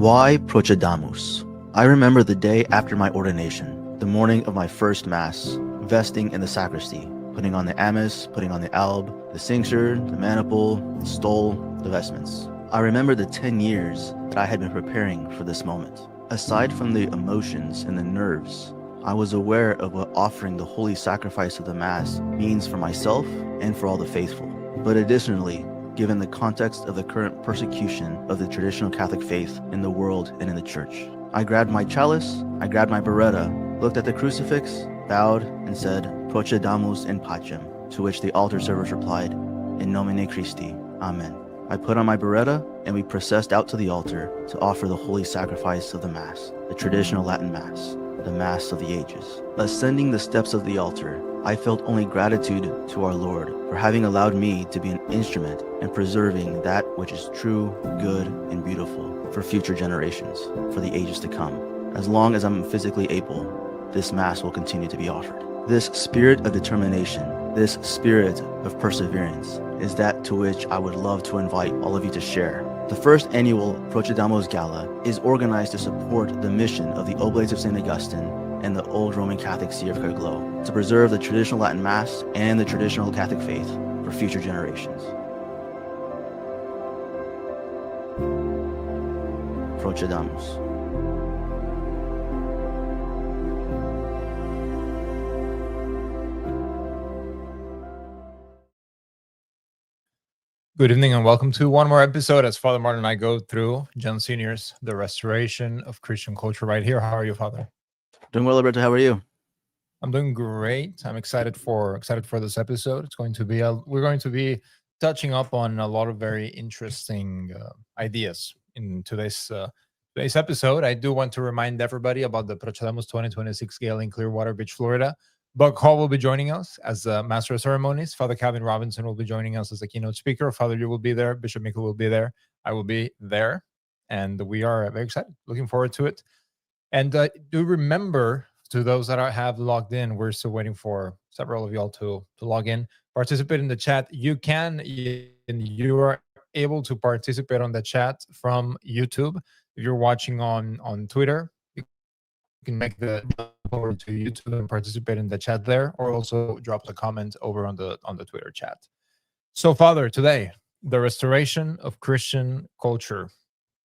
Why Procedamus? I remember the day after my ordination, the morning of my first Mass, vesting in the sacristy, putting on the amice, putting on the alb, the cincture, the maniple, the stole, the vestments. I remember the 10 years that I had been preparing for this moment. Aside from the emotions and the nerves, I was aware of what offering the holy sacrifice of the Mass means for myself and for all the faithful. But additionally, given the context of the current persecution of the traditional Catholic faith in the world and in the Church, I grabbed my chalice, I grabbed my biretta, looked at the crucifix, bowed, and said, Procedamus in pacem, to which the altar servers replied, In nomine Christi, Amen. I put on my biretta, and we processed out to the altar to offer the holy sacrifice of the Mass, the traditional Latin Mass, the Mass of the ages. Ascending the steps of the altar, I felt only gratitude to our Lord for having allowed me to be an instrument in preserving that which is true, good, and beautiful for future generations, for the ages to come. As long as I'm physically able, this Mass will continue to be offered. This spirit of determination, this spirit of perseverance, is that to which I would love to invite all of you to share. The first annual Procedamus Gala is organized to support the mission of the Oblates of St. Augustine and the old Roman Catholic See of Caer-Glow to preserve the traditional Latin Mass and the traditional Catholic faith for future generations. Procedamus. Good evening and welcome to one more episode as Father Martin and I go through John Senior's The Restoration of Christian Culture right here. How are you, Father? Doing well, Alberto. How are you? I'm doing great. I'm excited for this episode. It's going to be we're going to be touching up on a lot of very interesting ideas in today's episode. I do want to remind everybody about the Procedamus 2026 Gala in Clearwater Beach, Florida. Buck Hall will be joining us as the Master of Ceremonies. Father Calvin Robinson will be joining us as the keynote speaker. Father, you will be there. Bishop Miko will be there. I will be there. And we are very excited. Looking forward to it. And do remember, to those that have logged in, we're still waiting for several of y'all to log in, participate in the chat. You are able to participate on the chat from YouTube. If you're watching on Twitter, you can make the jump over to YouTube and participate in the chat there, or also drop the comment over on the Twitter chat. So, Father, today, the restoration of Christian culture.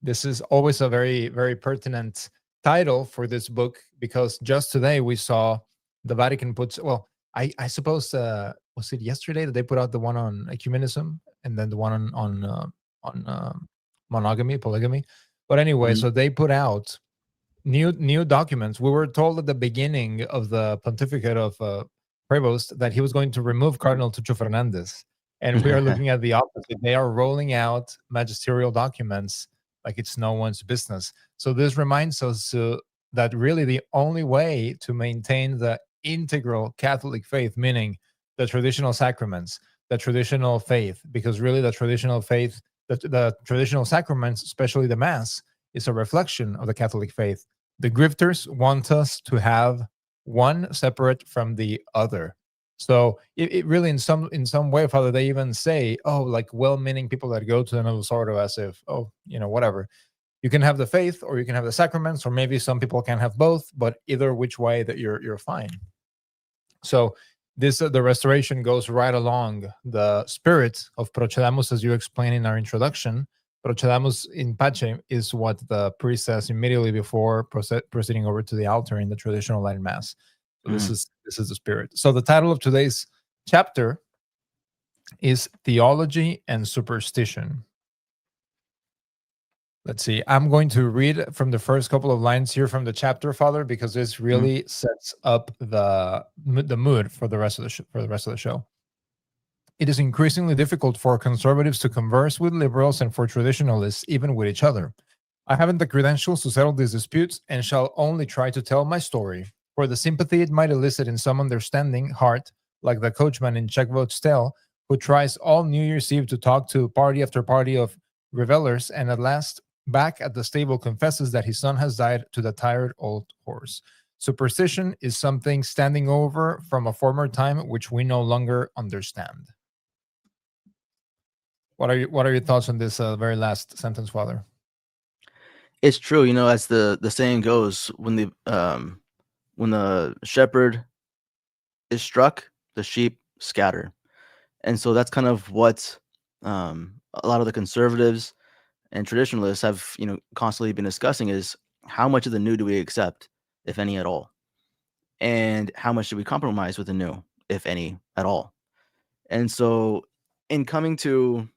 This is always a very, very pertinent title for this book, because just today we saw the Vatican puts, well, I suppose was it yesterday that they put out the one on ecumenism and then the one on monogamy, polygamy. But anyway, so they put out new documents. We were told at the beginning of the pontificate of Prevost that he was going to remove Cardinal Tucho Fernandez, and we are looking at the opposite. They are rolling out magisterial documents like it's no one's business. So this reminds us that really the only way to maintain the integral Catholic faith, meaning the traditional sacraments, the traditional faith, because really the traditional faith, the traditional sacraments, especially the Mass, is a reflection of the Catholic faith. The grifters want us to have one separate from the other. So it really, in some way, Father, they even say, like well-meaning people that go to another sort of as if, whatever. You can have the faith, or you can have the sacraments, or maybe some people can have both, but either which way that you're fine. So this the restoration goes right along the spirit of Procedamus, as you explained in our introduction. Procedamus in pacem is what the priest says immediately before proceeding over to the altar in the traditional Latin Mass. So this is the spirit. So the title of today's chapter is Theology and Superstition. Let's see. I'm going to read from the first couple of lines here from the chapter, Father, because this really sets up the mood for the rest of the show. It is increasingly difficult for conservatives to converse with liberals and for traditionalists, even with each other. I haven't the credentials to settle these disputes and shall only try to tell my story, for the sympathy it might elicit in some understanding heart, like the coachman in Checkboat's Tale, who tries all New Year's Eve to talk to party after party of revelers, and at last, back at the stable, confesses that his son has died to the tired old horse. Superstition is something standing over from a former time which we no longer understand. What are your thoughts on this very last sentence, Father? It's true, as the saying goes, when the shepherd is struck, the sheep scatter. And so that's kind of what a lot of the conservatives and traditionalists have, constantly been discussing is how much of the new do we accept, if any at all, and how much do we compromise with the new, if any at all. And so, in coming to,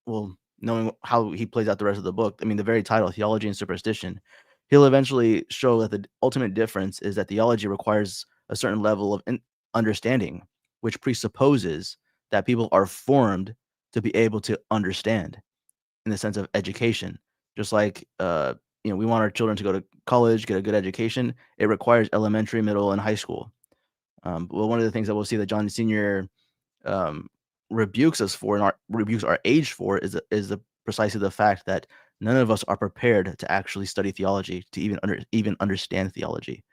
well, knowing how he plays out the rest of the book, I mean, the very title, Theology and Superstition, he'll eventually show that the ultimate difference is that theology requires a certain level of understanding, which presupposes that people are formed to be able to understand in the sense of education. Just like, we want our children to go to college, get a good education. It requires elementary, middle, and high school. Well, one of the things that we'll see that John Senior um, rebukes us for, and rebukes our age for, is precisely the fact that none of us are prepared to actually study theology, to even understand theology.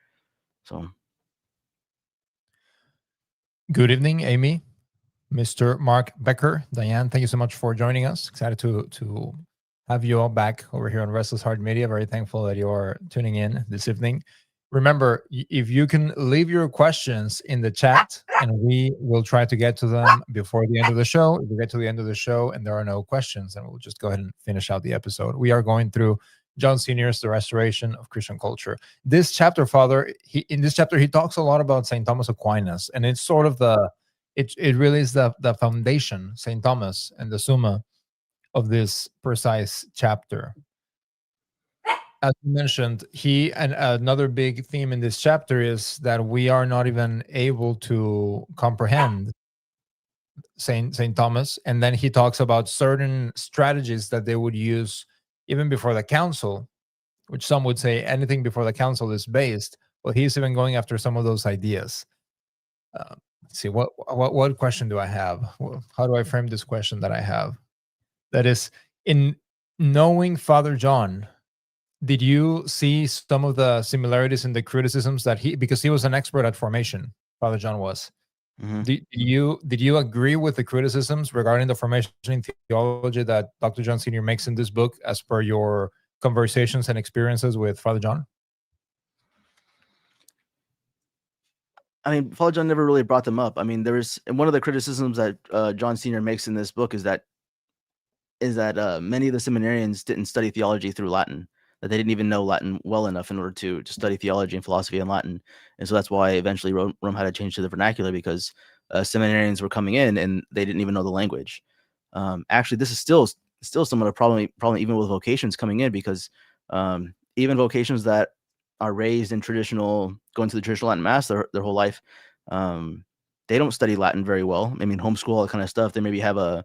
So, Good evening, Amy, Mr. Mark Becker, Diane. Thank you so much for joining us. Excited to have you all back over here on Restless Heart Media. Very thankful that you are tuning in this evening. Remember, if you can leave your questions in the chat, and we will try to get to them before the end of the show. If we get to the end of the show and there are no questions, then we'll just go ahead and finish out the episode. We are going through John Senior's The Restoration of Christian Culture. This chapter, Father, in this chapter, he talks a lot about St. Thomas Aquinas, and it's sort of it really is the foundation, St. Thomas, and the Summa of this precise chapter. As you mentioned, and another big theme in this chapter is that we are not even able to comprehend Saint Thomas. And then he talks about certain strategies that they would use even before the council, which some would say anything before the council is based. Well, he's even going after some of those ideas. Let's see, what question do I have? How do I frame this question that I have? That is, in knowing Father John, did you see some of the similarities in the criticisms that because he was an expert at formation, Father John was. mm-hmm. Did you agree with the criticisms regarding the formation in theology that Dr. John Senior makes in this book, as per your conversations and experiences with Father John? I mean, Father John never really brought them up. I mean, one of the criticisms that John Senior makes in this book is that many of the seminarians didn't study theology through Latin, that they didn't even know Latin well enough in order to study theology and philosophy in Latin. And so that's why eventually Rome had to change to the vernacular, because seminarians were coming in and they didn't even know the language. Actually, this is still somewhat a problem even with vocations coming in, because even vocations that are raised in going to the traditional Latin Mass their whole life, they don't study Latin very well. I mean, homeschool, all that kind of stuff. They maybe have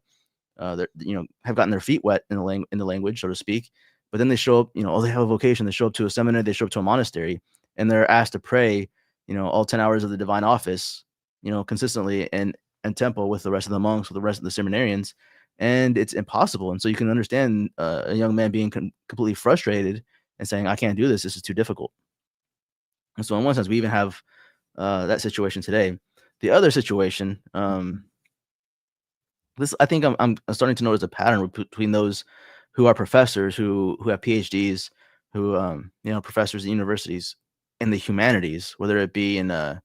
have gotten their feet wet in the language, so to speak. But then they show up, they have a vocation. They show up to a seminary, they show up to a monastery, and they're asked to pray, all 10 hours of the divine office, consistently and tempo with the rest of the monks, with the rest of the seminarians, and it's impossible. And so you can understand a young man being completely frustrated and saying, "I can't do this. This is too difficult." And so in one sense, we even have that situation today. The other situation, this, I think I'm starting to notice a pattern between those who are professors, who have PhDs, who professors at universities in the humanities, whether it be in I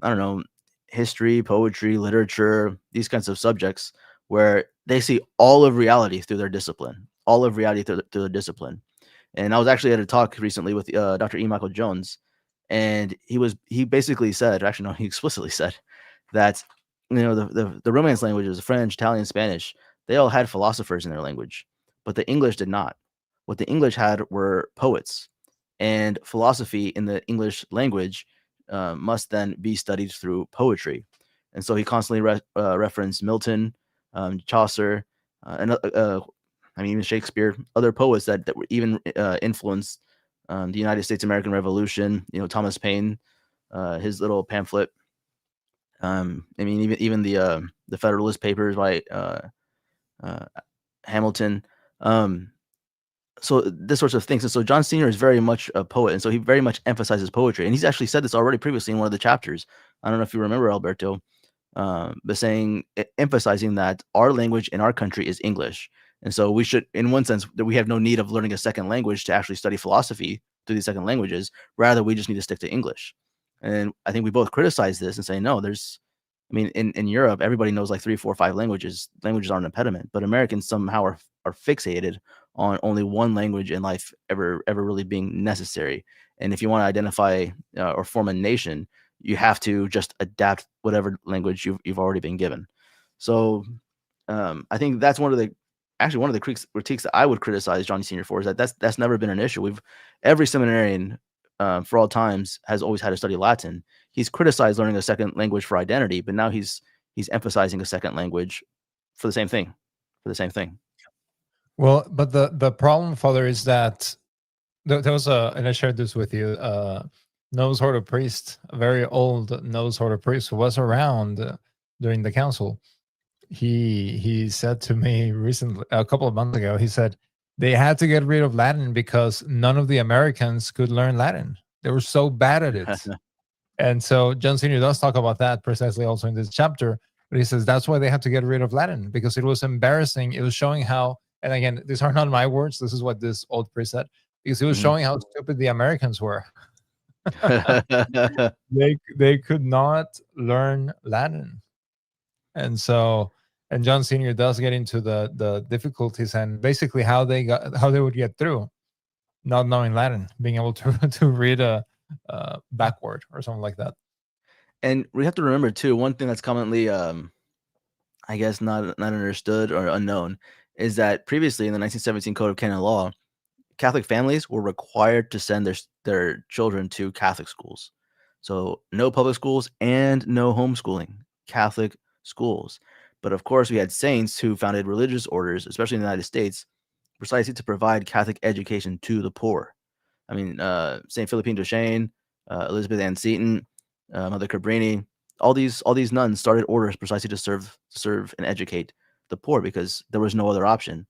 don't know, history, poetry, literature, these kinds of subjects, where they see all of reality through their discipline, And I was actually at a talk recently with Dr. E. Michael Jones, and he basically said, actually no, he explicitly said that the Romance languages, French, Italian, Spanish, they all had philosophers in their language, but the English did not. What the English had were poets, and philosophy in the English language must then be studied through poetry. And so he constantly referenced Milton, Chaucer, and even Shakespeare, other poets that were even influenced the United States American Revolution. Thomas Paine, his little pamphlet. Even the Federalist Papers by Hamilton. So this sorts of things. And so John Senior is very much a poet, and so he very much emphasizes poetry. And he's actually said this already previously in one of the chapters. I don't know if you remember, Alberto, but emphasizing that our language in our country is English. And so we should, in one sense, that we have no need of learning a second language to actually study philosophy through these second languages. Rather, we just need to stick to English. And I think we both criticize this and say, no, in Europe, everybody knows like 3, 4, 5 languages. Languages aren't an impediment, but Americans somehow are fixated on only one language in life ever really being necessary. And if you want to identify or form a nation, you have to just adapt whatever language you've already been given. So I think that's one of the critiques that I would criticize Johnny Senior for, is that that's never been an issue. Every seminarian for all times has always had to study Latin. He's criticized learning a second language for identity, but now he's emphasizing a second language for the same thing. Well, but the problem, Father, is that there was and I shared this with you, nose order priest, a very old nose order priest who was around during the council. He said to me recently, a couple of months ago, he said they had to get rid of Latin because none of the Americans could learn Latin. They were so bad at it. And so John Senior does talk about that precisely also in this chapter. But he says that's why they had to get rid of Latin, because it was embarrassing. It was showing how, and again, these are not my words. This is what this old priest said, because it was showing how stupid the Americans were. They could not learn Latin. And so, and John Senior does get into the difficulties and basically how they would get through not knowing Latin, being able to read a backward or something like that. And we have to remember too, one thing that's commonly, I guess, not understood or unknown, is that previously in the 1917 Code of Canon Law, Catholic families were required to send their children to Catholic schools. So no public schools and no homeschooling, Catholic schools. But of course, we had saints who founded religious orders, especially in the United States, precisely to provide Catholic education to the poor. I mean, St. Philippine Duchesne, Elizabeth Ann Seton, Mother Cabrini, all these nuns started orders precisely to serve and educate the poor, because there was no other option.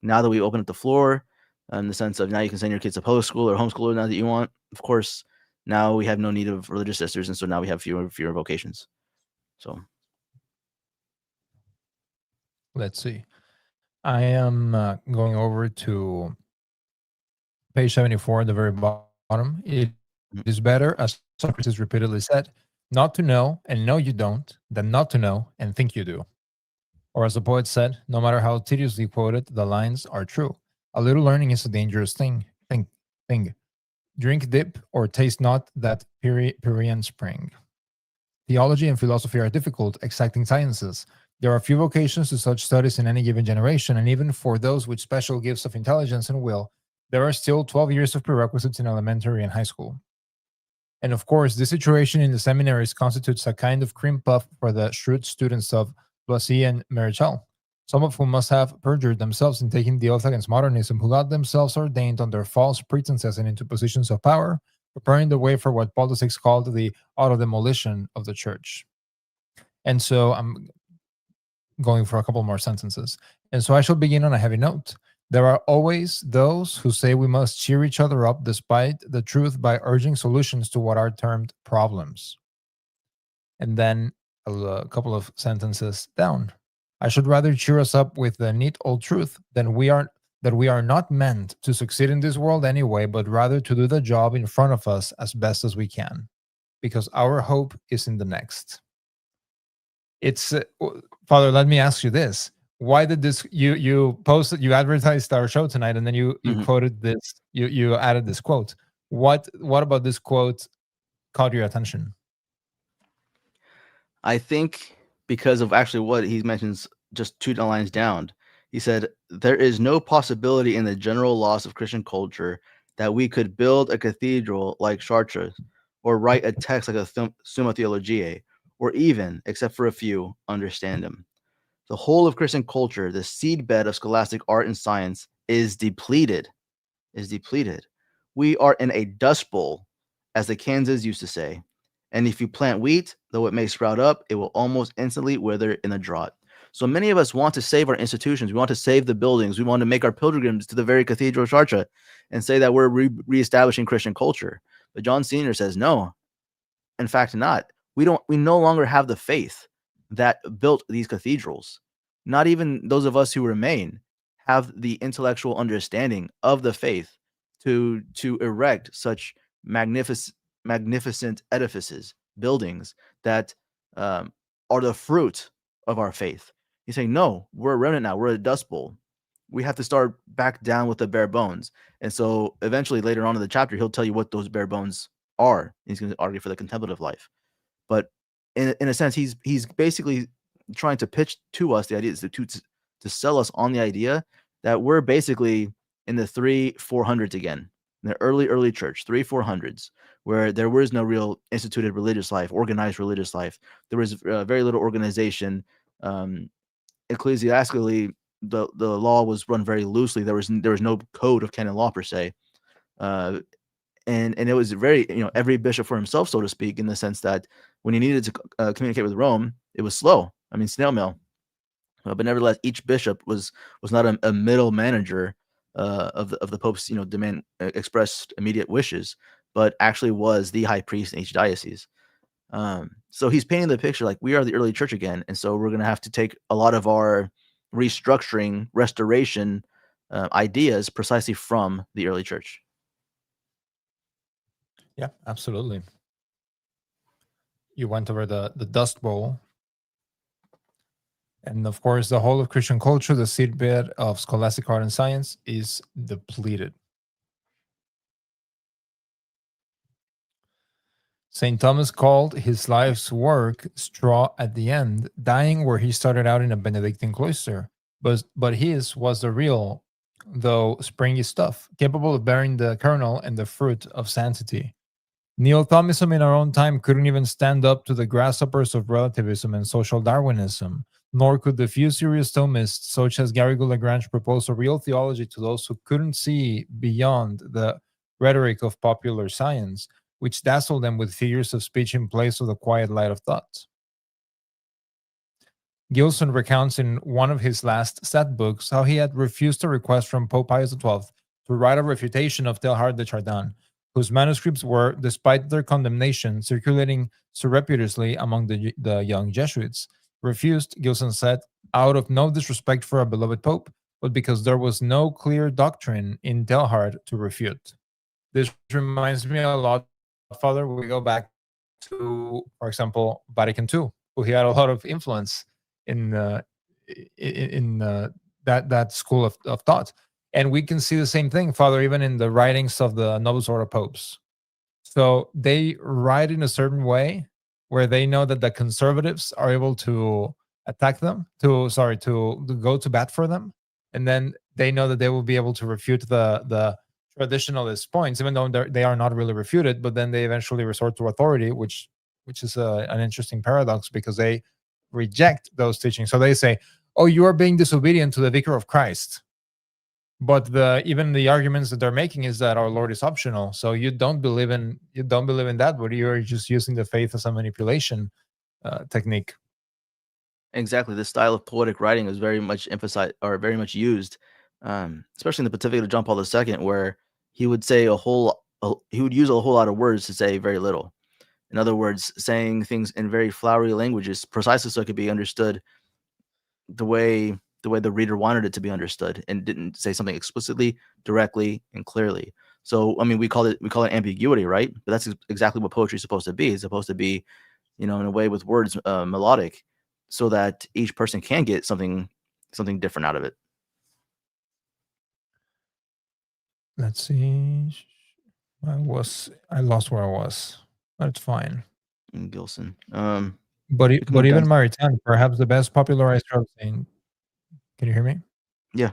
Now that we open up the floor, in the sense of now you can send your kids to public school or homeschool now that you want, of course, now we have no need of religious sisters, and so now we have fewer vocations. So let's see. I am going over to page 74 at the very bottom. It is better, as Socrates repeatedly said, not to know and know you don't, than not to know and think you do. Or as the poet said, no matter how tediously quoted, the lines are true. A little learning is a dangerous thing. Drink dip or taste not that Pierian spring. Theology and philosophy are difficult, exacting sciences. There are few vocations to such studies in any given generation, and even for those with special gifts of intelligence and will, there are still 12 years of prerequisites in elementary and high school. And of course, this situation in the seminaries constitutes a kind of cream puff for the shrewd students of Boissy and Marichal, some of whom must have perjured themselves in taking the oath against modernism, who got themselves ordained under false pretenses and into positions of power, preparing the way for what Paul VI called the auto-demolition of the church. And so I'm going for a couple more sentences. And so I shall begin on a heavy note. There are always those who say we must cheer each other up despite the truth by urging solutions to what are termed problems. And then a couple of sentences down. I should rather cheer us up with the neat old truth that we are not meant to succeed in this world anyway, but rather to do the job in front of us as best as we can, because our hope is in the next. It's Father, let me ask you this. Why did this, you posted, you advertised our show tonight, and then you quoted this, you added this quote. What about this quote caught your attention? I think because of actually what he mentions just 2 lines down. He said, there is no possibility in the general loss of Christian culture that we could build a cathedral like Chartres, or write a text like a Summa Theologiae, or even, except for a few, understand him. The whole of Christian culture, the seedbed of scholastic art and science, is depleted. We are in a dust bowl, as the Kansas used to say. And if you plant wheat, though it may sprout up, it will almost instantly wither in a drought. So many of us want to save our institutions. We want to save the buildings. We want to make our pilgrims to the very Cathedral of Chartres and say that we're reestablishing Christian culture. But John Senior says, no, in fact, not. We no longer have the faith that built these cathedrals. Not even those of us who remain have the intellectual understanding of the faith to erect such magnificent edifices, buildings that are the fruit of our faith. He's saying, no, we're a remnant now. We're a dust bowl. We have to start back down with the bare bones. And so eventually later on in the chapter, he'll tell you what those bare bones are. He's going to argue for the contemplative life. But in a sense, he's basically trying to pitch to us the idea to sell us on the idea that we're basically in the 300-400s again, in the early church, 300-400s, where there was no real instituted religious life, organized religious life. There was very little organization. Ecclesiastically, the law was run very loosely. There was no code of canon law per se. And it was very, every bishop for himself, so to speak, in the sense that when he needed to communicate with Rome, it was slow. I mean, snail mail. But nevertheless, each bishop was not a middle manager of the Pope's demand expressed immediate wishes, but actually was the high priest in each diocese. So he's painting the picture like we are the early church again, and so we're going to have to take a lot of our restructuring, restoration ideas precisely from the early church. Yeah, absolutely. You went over the Dust Bowl. And of course, the whole of Christian culture, the seedbed of scholastic art and science, is depleted. St. Thomas called his life's work straw at the end, dying where he started out in a Benedictine cloister. But his was the real, though springy stuff, capable of bearing the kernel and the fruit of sanctity. Neo-Thomism in our own time couldn't even stand up to the grasshoppers of relativism and social Darwinism, nor could the few serious Thomists, such as Garrigou-Lagrange, propose a real theology to those who couldn't see beyond the rhetoric of popular science, which dazzled them with figures of speech in place of the quiet light of thought. Gilson recounts in one of his last set books how he had refused a request from Pope Pius XII to write a refutation of Teilhard de Chardin, whose manuscripts were, despite their condemnation, circulating surreptitiously among the young Jesuits. Refused, Gilson said, out of no disrespect for a beloved pope, but because there was no clear doctrine in Teilhard to refute. This reminds me a lot, Father. We go back to, for example, Vatican II, who he had a lot of influence in that school of thought. And we can see the same thing, Father, even in the writings of the Novus Ordo popes. So they write in a certain way where they know that the conservatives are able to attack them, to go to bat for them. And then they know that they will be able to refute the traditionalist points, even though they are not really refuted, but then they eventually resort to authority, which is an interesting paradox because they reject those teachings. So they say, oh, you are being disobedient to the Vicar of Christ. But even the arguments that they're making is that our Lord is optional. So you don't believe in that, but you're just using the faith as a manipulation technique. Exactly. This style of poetic writing is very much emphasized or very much used, especially in the Pontificate of John Paul II, where he would say he would use a whole lot of words to say very little. In other words, saying things in very flowery languages, precisely so it could be understood the way the reader wanted it to be understood, and didn't say something explicitly, directly, and clearly. So, I mean, we call it ambiguity, right? But that's exactly what poetry is supposed to be. It's supposed to be, in a way with words, melodic, so that each person can get something different out of it. Let's see. I lost where I was. That's fine. Gilson. But even Maritain, perhaps the best popularized of Saint. Can you hear me? Yeah.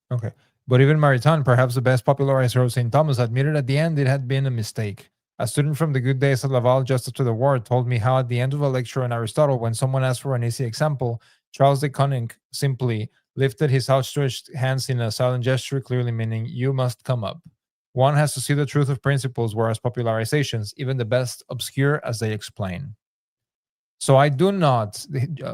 Okay. But even Maritain, perhaps the best popularizer of St. Thomas, admitted at the end it had been a mistake. A student from the good days at Laval just after the war told me how at the end of a lecture on Aristotle, when someone asked for an easy example, Charles de Koninck simply lifted his outstretched hands in a silent gesture, clearly meaning, you must come up. One has to see the truth of principles, whereas popularizations, even the best, obscure as they explain. So I do not,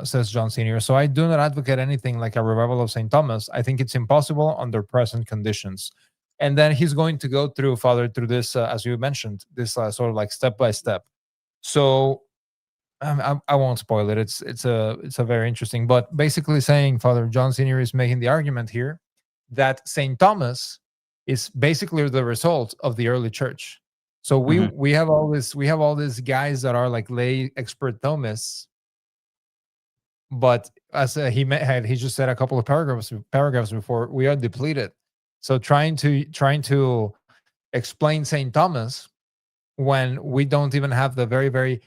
says John Senior, so I do not advocate anything like a revival of St. Thomas. I think it's impossible under present conditions. And then he's going to go through, Father, through this, as you mentioned, this sort of like step by step. So I won't spoil it. It's a very interesting, but basically saying Father John Senior is making the argument here that Saint Thomas is basically the result of the early church. So we have all these guys that are like lay expert Thomists, but as he just said a couple of paragraphs before, we are depleted. So trying to explain Saint Thomas when we don't even have the very, very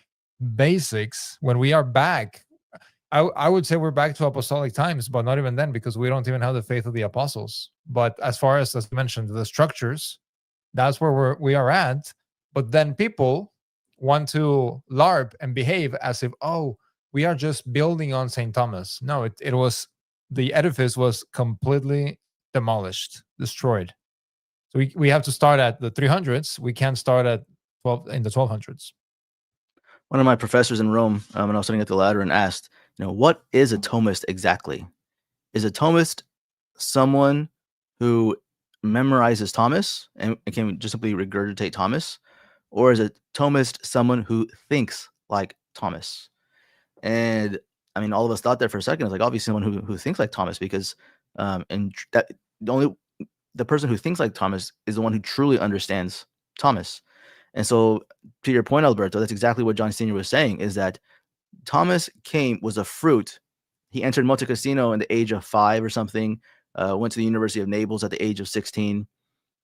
basics, when we are back, I would say we're back to apostolic times, but not even then, because we don't even have the faith of the apostles. But as far as mentioned, the structures, that's where we are at. But then people want to LARP and behave as if, oh, we are just building on St. Thomas. No, it was, the edifice was completely demolished, destroyed. So we have to start at the 300s. We can't start at in the 1200s. One of my professors in Rome, when I was studying at the Lateran, asked, what is a Thomist exactly? Is a Thomist someone who memorizes Thomas and can just simply regurgitate Thomas? Or is a Thomist someone who thinks like Thomas? And I mean, all of us thought there for a second. It's like, obviously someone who thinks like Thomas, because and that the person who thinks like Thomas is the one who truly understands Thomas. And so, to your point, Alberto, that's exactly what John Senior was saying, is that Thomas was a fruit. He entered Monte Cassino in the age of 5 or something, went to the University of Naples at the age of 16.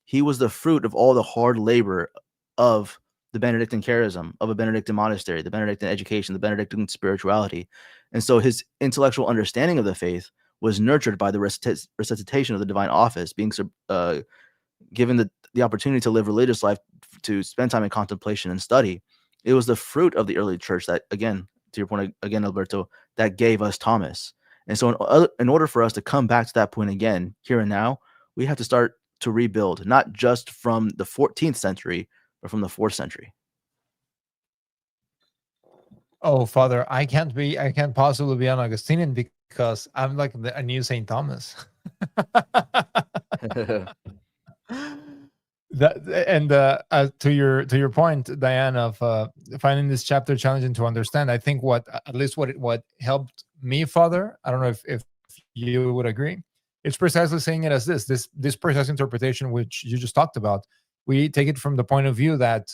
He was the fruit of all the hard labor of the Benedictine charism, of a Benedictine monastery, the Benedictine education, the Benedictine spirituality. And so his intellectual understanding of the faith was nurtured by the resuscitation of the divine office, being given the opportunity to live religious life, to spend time in contemplation and study. It was the fruit of the early church that, again, to your point again, Alberto, that gave us Thomas. And so in order for us to come back to that point again, here and now, we have to start to rebuild, not just from the 14th century, but from the 4th century. Oh, Father, I can't possibly be an Augustinian because I'm like a new Saint Thomas. To your point, Diane, of finding this chapter challenging to understand, I think what helped me, Father, I don't know if you would agree, it's precisely saying it as this precise interpretation which you just talked about. We take it from the point of view that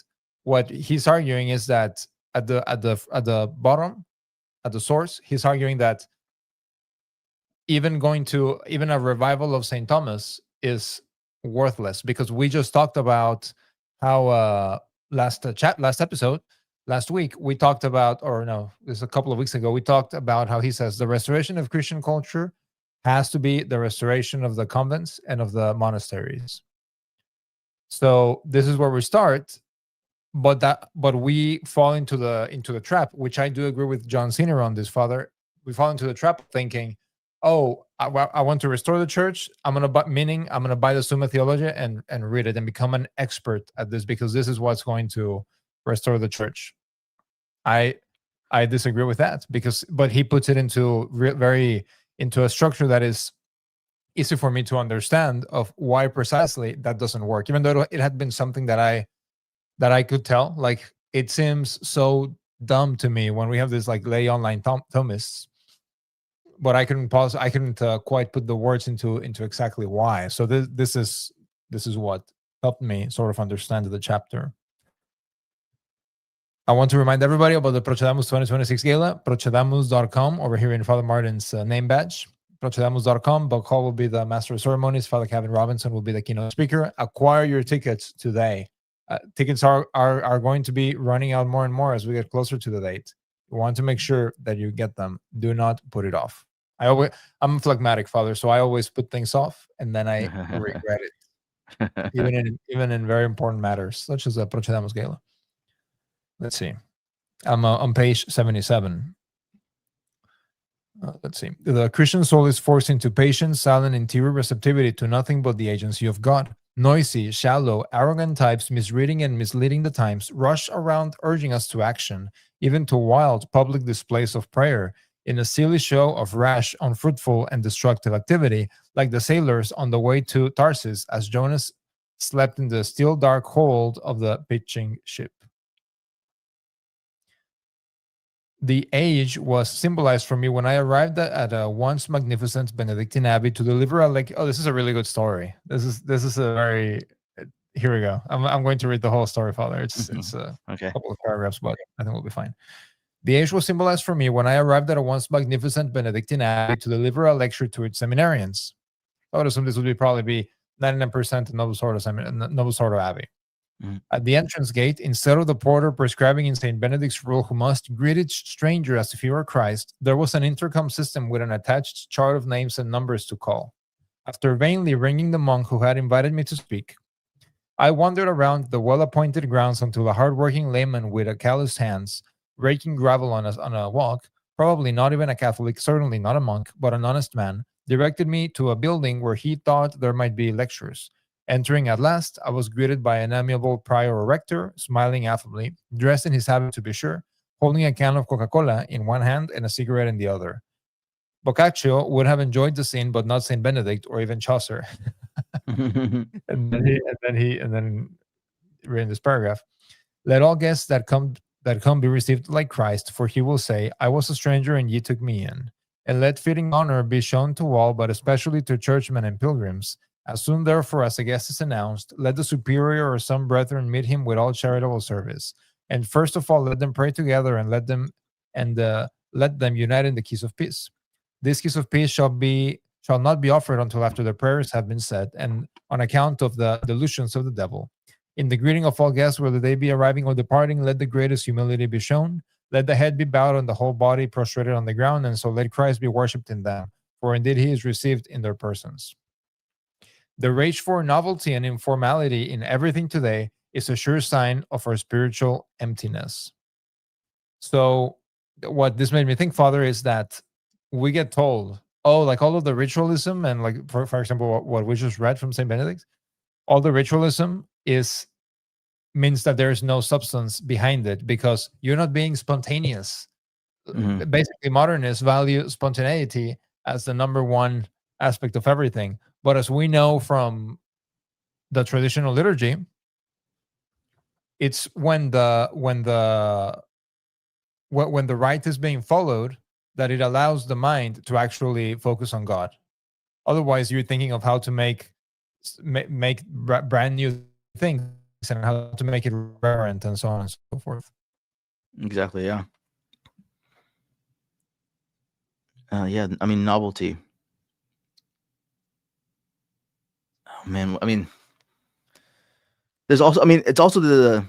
what he's arguing is that at the bottom, at the source, he's arguing that even a revival of St. Thomas is worthless, because we just talked about how last week we talked about, or no, this a couple of weeks ago, we talked about how he says the restoration of Christian culture has to be the restoration of the convents and of the monasteries. So this is where we start, but we fall into the trap, which I do agree with John Senior on this, Father. We fall into the trap of thinking, oh, I want to restore the church. I'm gonna buy the Summa Theologia and read it and become an expert at this, because this is what's going to restore the church. I disagree with that, but he puts it into a structure that is easy for me to understand of why precisely that doesn't work, even though it had been something that I could tell. Like, it seems so dumb to me when we have this like lay online Thomists, but I couldn't quite put the words into exactly why. So this is what helped me sort of understand the chapter. I want to remind everybody about the Procedamus 2026 Gala, procedamus.com, over here in Father Martin's name badge. Procedamus.com. Buck Hall will be the master of ceremonies. Father Kevin Robinson will be the keynote speaker. Acquire your tickets today. Tickets are going to be running out more and more as we get closer to the date. We want to make sure that you get them. Do not put it off. I'm a phlegmatic, Father, so I always put things off and then I regret it, even in very important matters, such as the Procedamus Gala. Let's see. I'm on page 77. Let's see. The Christian soul is forced into patience, silent, interior receptivity to nothing but the agency of God. Noisy, shallow, arrogant types, misreading and misleading the times, rush around urging us to action, even to wild public displays of prayer, in a silly show of rash, unfruitful, and destructive activity, like the sailors on the way to Tarsus as Jonas slept in the still dark hold of the pitching ship. The age was symbolized for me when I arrived at a once magnificent Benedictine abbey to deliver a like. Oh, this is a really good story. This is a very. Here we go. I'm going to read the whole story, Father. It's a Okay. couple of paragraphs, but I think we'll be fine. The age was symbolized for me when I arrived at a once magnificent Benedictine abbey to deliver a lecture to its seminarians. I would assume this would probably be 99% Novus Ordo Abbey. Mhm. At the entrance gate, instead of the porter prescribing in St. Benedict's rule who must greet each stranger as if he were Christ, there was an intercom system with an attached chart of names and numbers to call. After vainly ringing the monk who had invited me to speak, I wandered around the well-appointed grounds until a hard-working layman with a calloused hands, raking gravel on a walk, probably not even a Catholic, certainly not a monk, but an honest man, directed me to a building where he thought there might be lectures. Entering at last, I was greeted by an amiable prior or rector, smiling affably, dressed in his habit to be sure, holding a can of Coca-Cola in one hand and a cigarette in the other. Boccaccio would have enjoyed the scene, but not Saint Benedict or even Chaucer. And then reading this paragraph, let all guests that come be received like Christ, for he will say, I was a stranger and ye took me in. And let fitting honor be shown to all, but especially to churchmen and pilgrims. As soon therefore as a guest is announced, let the superior or some brethren meet him with all charitable service. And first of all, let them pray together and let them unite in the kiss of peace. This kiss of peace shall not be offered until after the prayers have been said, and on account of the delusions of the devil. In the greeting of all guests, whether they be arriving or departing, let the greatest humility be shown. Let the head be bowed and the whole body prostrated on the ground, and so let Christ be worshipped in them, for indeed he is received in their persons. The rage for novelty and informality in everything today is a sure sign of our spiritual emptiness. So what this made me think, Father, is that we get told, oh, like all of the ritualism and like, for example, what we just read from St. Benedict, all the ritualism means that there is no substance behind it because you're not being spontaneous. Mhm. Basically, modernists value spontaneity as the number one aspect of everything. But as we know from the traditional liturgy, it's when the rite is being followed that it allows the mind to actually focus on God. Otherwise, you're thinking of how to make brand new things and how to make it reverent and so on and so forth. Exactly. Yeah. Yeah. I mean, novelty. Oh man. I mean, there's also. I mean, it's also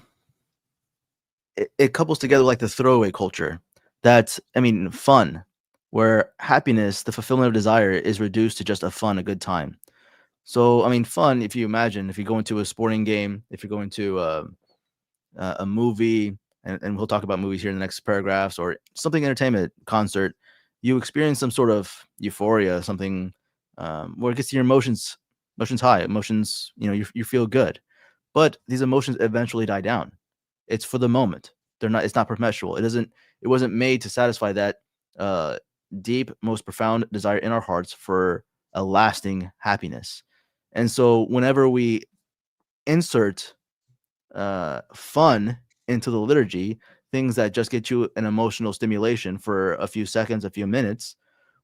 it couples together like the throwaway culture. That's. I mean, fun, where happiness, the fulfillment of desire, is reduced to just a good time. So, I mean, fun. If you imagine, if you go into a sporting game, if you go into a movie, and we'll talk about movies here in the next paragraphs, or something entertainment, concert, you experience some sort of euphoria, something where it gets your emotions high, emotions, you feel good. But these emotions eventually die down. It's for the moment. It's not perpetual. It wasn't made to satisfy that deep, most profound desire in our hearts for a lasting happiness. And so whenever we insert fun into the liturgy, things that just get you an emotional stimulation for a few seconds, a few minutes,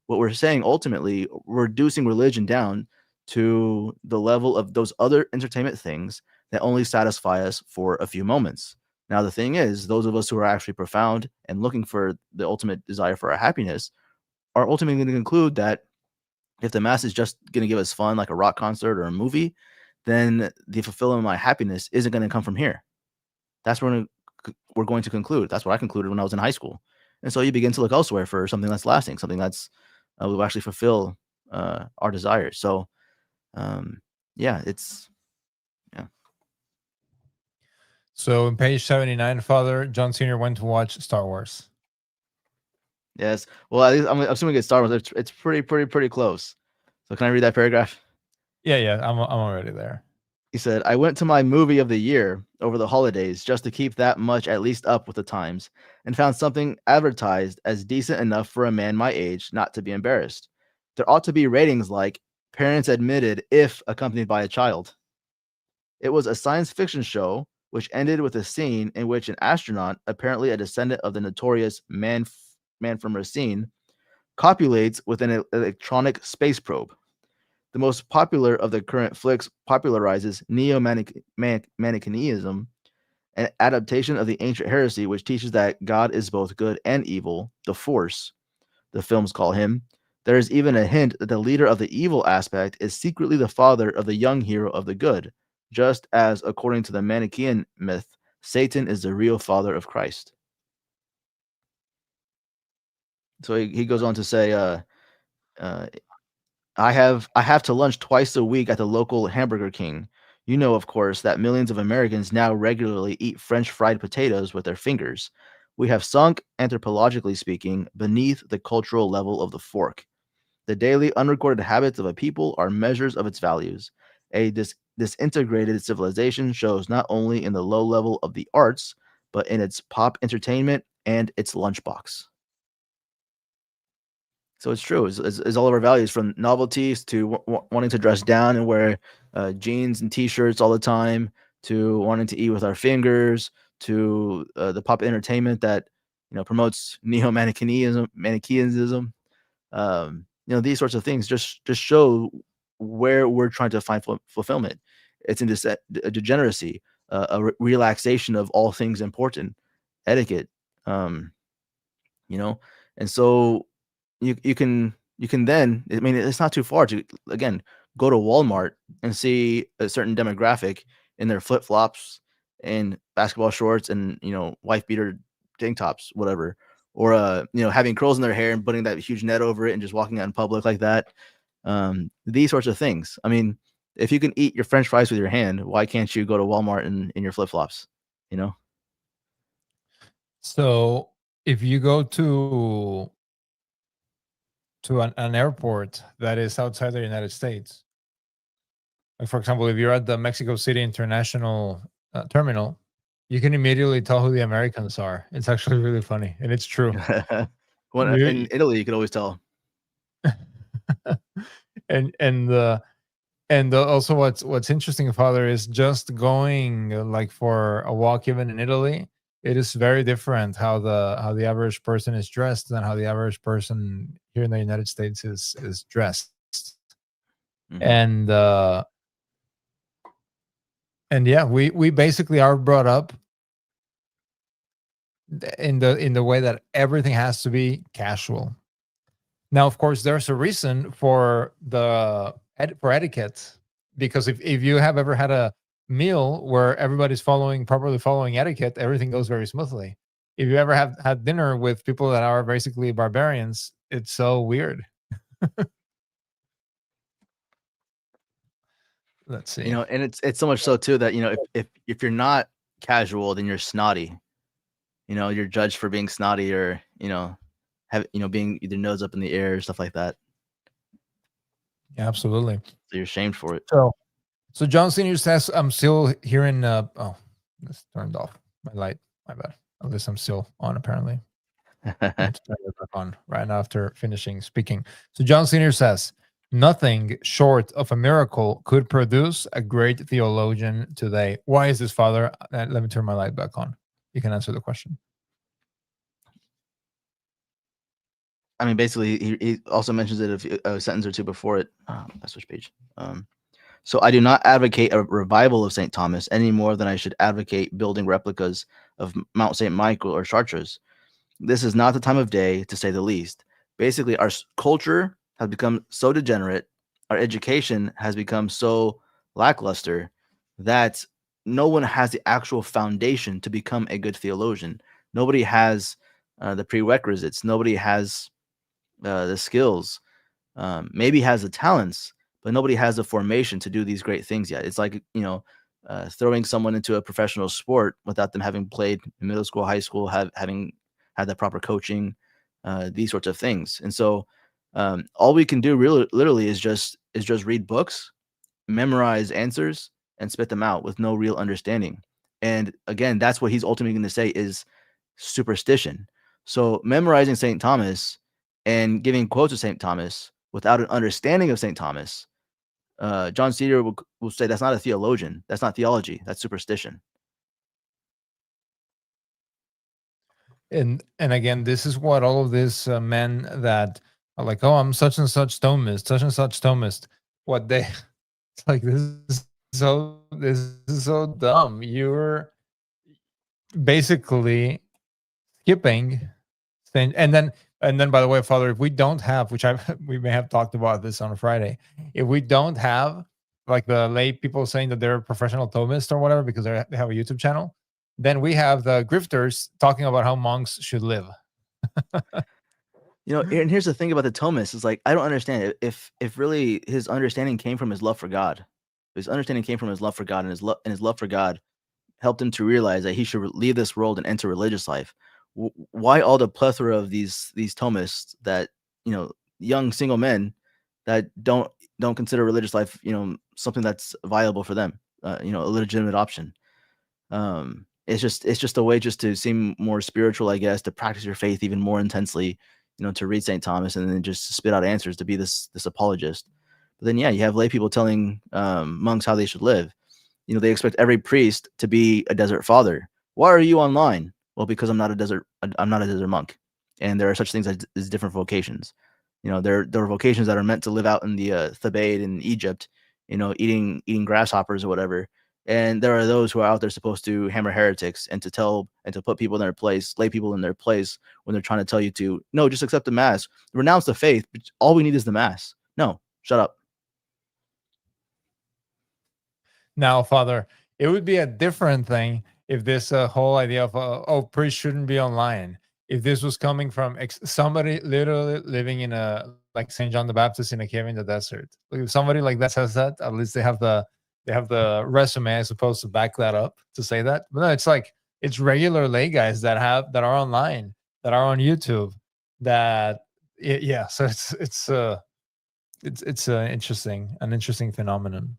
what we're saying ultimately, we're reducing religion down to the level of those other entertainment things that only satisfy us for a few moments. Now, the thing is, those of us who are actually profound and looking for the ultimate desire for our happiness are ultimately going to conclude that if the mass is just going to give us fun, like a rock concert or a movie, then the fulfillment of my happiness isn't going to come from here. That's where we're going to conclude. That's what I concluded when I was in high school. And so you begin to look elsewhere for something that's lasting, something that's will actually fulfill our desires. So, yeah, it's yeah. So on page 79, Father John Sr. went to watch Star Wars. Yes. Well, at least I'm assuming it's Star Wars. It's pretty close. So can I read that paragraph? Yeah, I'm already there. He said, I went to my movie of the year over the holidays just to keep that much at least up with the times, and found something advertised as decent enough for a man my age not to be embarrassed. There ought to be ratings like parents admitted if accompanied by a child. It was a science fiction show which ended with a scene in which an astronaut, apparently a descendant of the notorious man from Racine, copulates with an electronic space probe. The most popular of the current flicks popularizes neo-Manichaeism, an adaptation of the ancient heresy which teaches that God is both good and evil, the Force, the films call him. There is even a hint that the leader of the evil aspect is secretly the father of the young hero of the good, just as, according to the Manichaean myth, Satan is the real father of Christ. So he goes on to say, I have to lunch twice a week at the local Hamburger King. You know, of course, that millions of Americans now regularly eat French fried potatoes with their fingers. We have sunk, anthropologically speaking, beneath the cultural level of the fork. The daily unrecorded habits of a people are measures of its values. A disintegrated civilization shows not only in the low level of the arts, but in its pop entertainment and its lunchbox. So it's true. It's all of our values, from novelties to wanting to dress down and wear jeans and t-shirts all the time, to wanting to eat with our fingers, to the pop entertainment that promotes Manichaeism. These sorts of things just show where we're trying to find fulfillment. It's in this degeneracy, relaxation of all things important, etiquette. Um, and so you can then, I mean, it's not too far to, again, go to Walmart and see a certain demographic in their flip-flops and basketball shorts and wife beater tank tops, whatever, or having curls in their hair and putting that huge net over it and just walking out in public like that. These sorts of things. I mean, if you can eat your French fries with your hand, why can't you go to Walmart in your flip-flops? So if you go to an airport that is outside the United States, like for example, if you're at the Mexico City International Terminal, you can immediately tell who the Americans are. It's actually really funny, and it's true. Well, in Italy, you could always tell. and also what's interesting, Father, is just going like for a walk, even in Italy. It is very different how the average person is dressed than how the average person here in the United States is dressed. Mm-hmm. And yeah, we basically are brought up in the way that everything has to be casual. Now, of course, there's a reason for for etiquette, because if you have ever had a meal where everybody's properly following etiquette, everything goes very smoothly. If you ever have had dinner with people that are basically barbarians, it's so weird. Let's see. And it's so much so too that if you're not casual, then you're snotty. You're judged for being snotty, or being either nose up in the air or stuff like that. Yeah, absolutely. So you're shamed for it. So John Senior says, I'm still hearing oh, this turned off my light. My bad. At least I'm still on, apparently. I need to turn it back on right after finishing speaking. So John Senior says, nothing short of a miracle could produce a great theologian today. Why is this, Father? Let me turn my light back on. You can answer the question. I mean, basically, he also mentions it a sentence or two before it. I switched page. So I do not advocate a revival of St. Thomas any more than I should advocate building replicas of Mount St. Michael or Chartres. This is not the time of day, to say the least. Basically, our culture has become so degenerate, our education has become so lackluster, that no one has the actual foundation to become a good theologian. Nobody has the prerequisites. Nobody has the skills. Maybe has the talents, but nobody has the formation to do these great things yet. It's like throwing someone into a professional sport without them having played in middle school, high school, having had that proper coaching, these sorts of things. And so all we can do really literally is just read books, memorize answers, and spit them out with no real understanding. And again, that's what he's ultimately going to say is superstition. So memorizing St. Thomas and giving quotes of St. Thomas without an understanding of St. Thomas, John Cedar will say that's not a theologian. That's not theology. That's superstition. and again, this is what all of these men that are like, oh, I'm such and such Thomist, such and such Thomist. What they it's like, this is so dumb. You're basically skipping thing. And then by the way, Father, if we don't have, which I we may have talked about this on a Friday, if we don't have like the lay people saying that they're professional Thomists or whatever because they have a YouTube channel, then we have the grifters talking about how monks should live. And here's the thing about the Thomists is like, I don't understand if really his understanding came from his love for God. His understanding came from his love for God, and his love for God helped him to realize that he should leave this world and enter religious life. Why all the plethora of these Thomists that, young single men that don't consider religious life, something that's viable for them, a legitimate option. It's just a way just to seem more spiritual, I guess, to practice your faith even more intensely, to read St. Thomas and then just spit out answers to be this apologist. But then, yeah, you have lay people telling monks how they should live. They expect every priest to be a desert father. Why are you online? Well, because I'm not a desert monk, and there are such things as different vocations. There are vocations that are meant to live out in the Thebaid in Egypt, eating grasshoppers or whatever. And there are those who are out there supposed to hammer heretics and to put people in their place, lay people in their place when they're trying to tell you to, no, just accept the mass, renounce the faith. But all we need is the mass. No, shut up. Now, Father, it would be a different thing if this whole idea of priests shouldn't be online, if this was coming from somebody literally living in like St. John the Baptist in a cave in the desert. Like if somebody like that says that, at least they have the resume, I suppose, to back that up to say that. But no, it's like it's regular lay guys that are online, that are on YouTube, yeah. So it's an interesting phenomenon.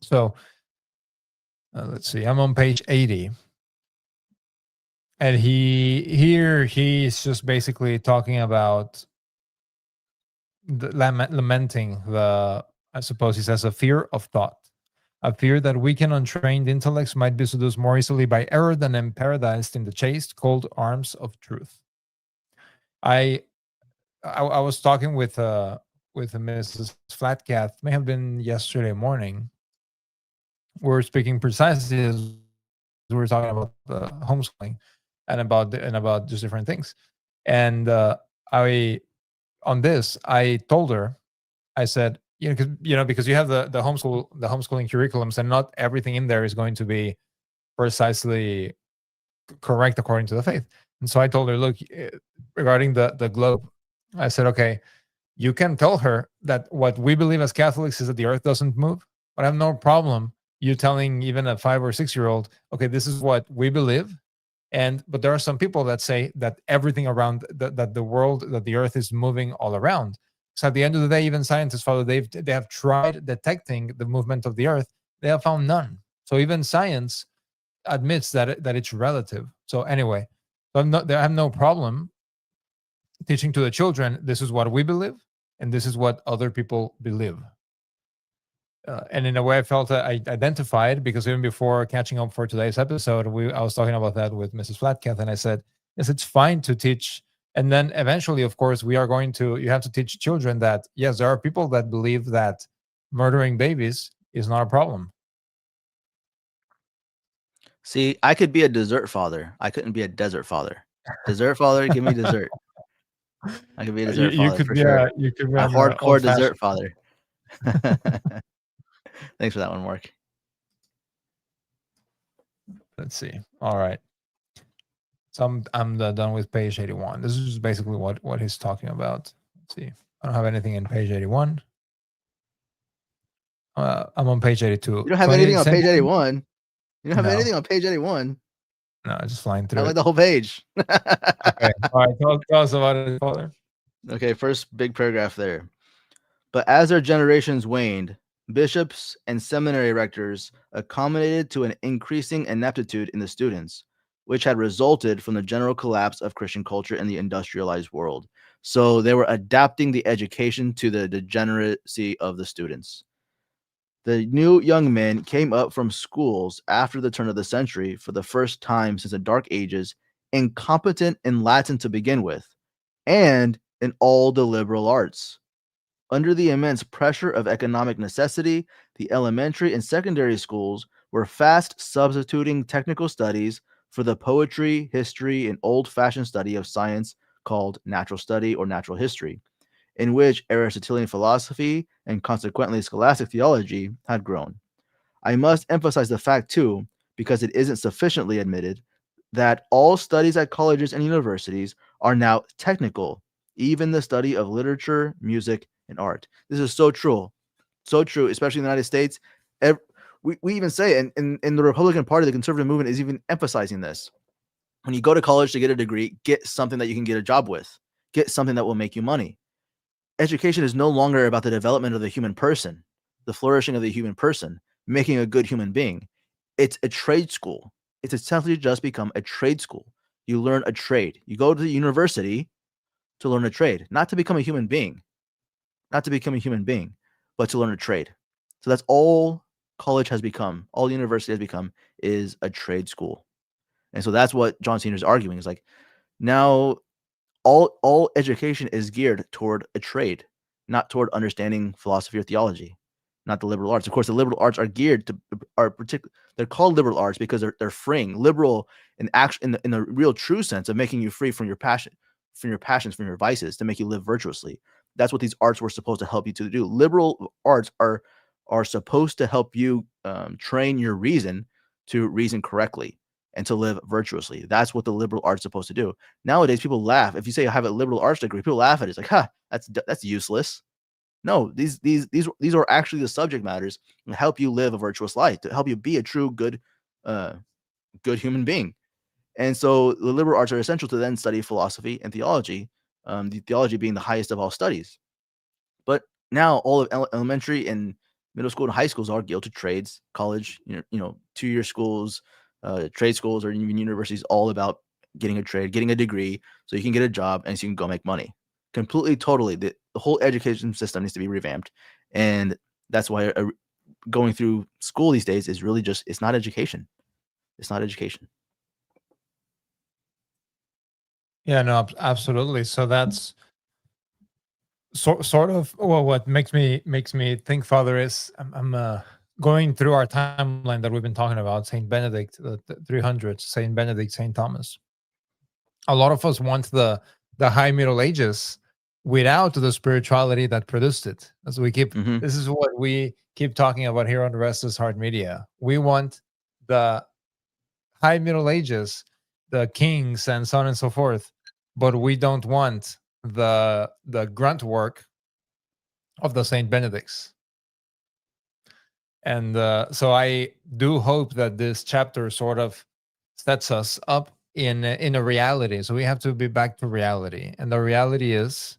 So let's see. I'm on page 80, and he's just basically talking about lamenting the. I suppose he says a fear of thought, a fear that weak and untrained intellects might be seduced more easily by error than emparadized in the chaste, cold arms of truth. I was talking with Mrs. Flatcat, may have been yesterday morning. We're speaking precisely as we were talking about the homeschooling and about just different things. And I told her, I said, because you have the homeschooling curriculums, and not everything in there is going to be precisely correct according to the faith. And so I told her, look, regarding the globe, I said, okay, you can tell her that what we believe as Catholics is that the earth doesn't move, but I have no problem you telling even a 5 or 6 year old, okay, this is what we believe. But there are some people that say that everything around that the world, that the earth is moving all around. So at the end of the day, even scientists, Father, they have tried detecting the movement of the earth. They have found none. So even science admits that it's relative. So anyway, I have no problem teaching to the children, this is what we believe, and this is what other people believe. And in a way, I felt I identified, because even before catching up for today's episode, I was talking about that with Mrs. Flatcat, and I said, yes, it's fine to teach. And then eventually, of course, you have to teach children that, yes, there are people that believe that murdering babies is not a problem. See, I could be a dessert father. I couldn't be a desert father. Dessert father, give me dessert. I could be a dessert father for sure. You could be a hardcore dessert father. Thanks for that one, Mark. Let's see. All right. So I'm done with page 81. This is basically what he's talking about. Let's see. I don't have anything in page 81. I'm on page 82. You don't have anything on page 81. You don't have anything on page 81. No, just flying through. I like the whole page. Okay. All right. Tell us about it, Father. Okay. First big paragraph there. But as their generations waned, bishops and seminary rectors accommodated to an increasing ineptitude in the students, which had resulted from the general collapse of Christian culture in the industrialized world. So they were adapting the education to the degeneracy of the students. The new young men came up from schools after the turn of the century for the first time since the Dark Ages incompetent in Latin to begin with, and in all the liberal arts. Under the immense pressure of economic necessity, the elementary and secondary schools were fast substituting technical studies for the poetry, history, and old-fashioned study of science called natural study or natural history, in which Aristotelian philosophy and consequently scholastic theology had grown. I must emphasize the fact, too, because it isn't sufficiently admitted, that all studies at colleges and universities are now technical, even the study of literature, music, and art. This is so true, especially in the United States. We even say, in the Republican Party, the conservative movement is even emphasizing this. When you go to college to get a degree, get something that you can get a job with, get something that will make you money. Education is no longer about the development of the human person, the flourishing of the human person, making a good human being. It's a trade school. It's essentially just become a trade school. You learn a trade. You go to the university to learn a trade, not to become a human being, but to learn a trade. So that's all college has become, all university has become, is a trade school. And so that's what John Cena is arguing. Is like, now all education is geared toward a trade, not toward understanding philosophy or theology, not the liberal arts. Of course, the liberal arts are geared to they're called liberal arts because they're freeing, liberal in the real true sense of making you free from your passions, from your vices, to make you live virtuously. That's what these arts were supposed to help you to do. Liberal arts are supposed to help you train your reason to reason correctly and to live virtuously. That's what the liberal arts are supposed to do. Nowadays, people laugh. If you say I have a liberal arts degree, people laugh at it. It's like, that's useless. No, these are actually the subject matters that help you live a virtuous life, to help you be a true good human being. And so the liberal arts are essential to then study philosophy and theology, the theology being the highest of all studies. But now all of elementary and middle school and high schools are geared to trades, college, 2-year schools, trade schools, or even universities, all about getting a trade, getting a degree so you can get a job and so you can go make money. Completely, totally. The whole education system needs to be revamped. And that's why going through school these days is really just, it's not education. It's not education. Yeah, no, absolutely. So that's sort of, well, what makes me think, Father, is I'm going through our timeline that we've been talking about, Saint Benedict, the 300s, Saint Benedict, Saint Thomas. A lot of us want the high Middle Ages without the spirituality that produced it. As we keep, this is what we keep talking about here on Restless Heart Media. We want the high Middle Ages, the kings and so on and so forth, but we don't want the grunt work of the Saint Benedicts. And so I do hope that this chapter sort of sets us up in a reality. So we have to be back to reality. And the reality is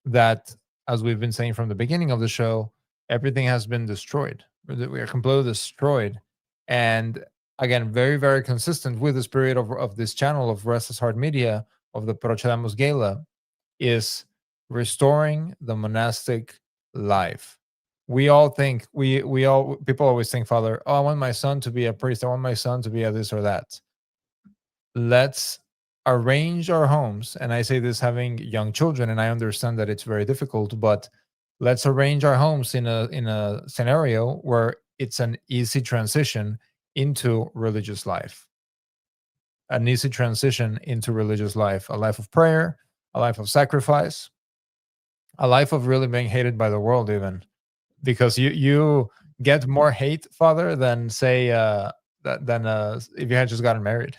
that, as we've been saying from the beginning of the show, everything has been destroyed. We are completely destroyed. And again, very, very consistent with the spirit of this channel of Restless Heart Media, of the Procedamus Gala, is restoring the monastic life. We all think, people always think, Father, I want my son to be a priest. I want my son to be a this or that. Let's arrange our homes. And I say this having young children, and I understand that it's very difficult, but let's arrange our homes in a scenario where it's an easy transition into religious life. An easy transition into religious life, a life of prayer, a life of sacrifice, a life of really being hated by the world, even. Because you get more hate, Father, than say than if you had just gotten married.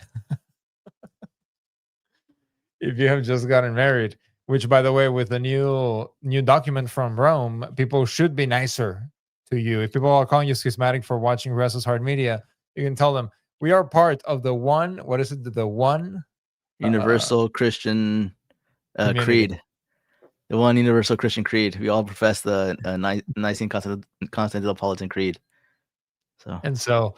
If you have just gotten married, which, by the way, with the new document from Rome, people should be nicer to you. If people are calling you schismatic for watching Restless Heart Media, you can tell them we are part of the one. What is it? The one universal Christian creed. The one universal Christian creed. We all profess the Nicene Constantinopolitan Creed. So, and so,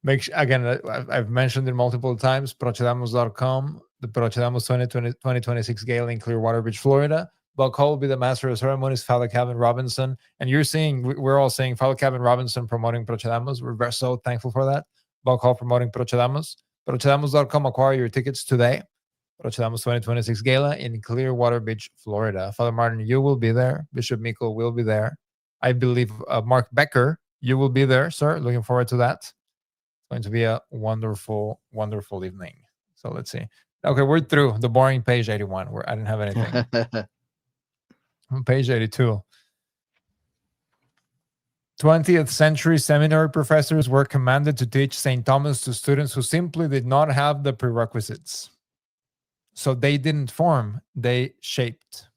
again, I've mentioned it multiple times. Procedamus.com, the Procedamus 2026 Gala in Clearwater Beach, Florida. Buck Hall will be the master of ceremonies, Father Kevin Robinson. And we're all saying Father Kevin Robinson promoting Procedamus. We're so thankful for that. Buck Hall promoting Procedamus. Procedamus.com. Acquire your tickets today. Procedamus 2026 Gala in Clearwater Beach, Florida. Father Martin, you will be there. Bishop Mikkel will be there. I believe Mark Becker, you will be there, sir. Looking forward to that. It's going to be a wonderful, wonderful evening. So let's see. Okay, we're through the boring page 81 where I didn't have anything. On page 82. 20th century seminary professors were commanded to teach St. Thomas to students who simply did not have the prerequisites. So they didn't form, they shaped.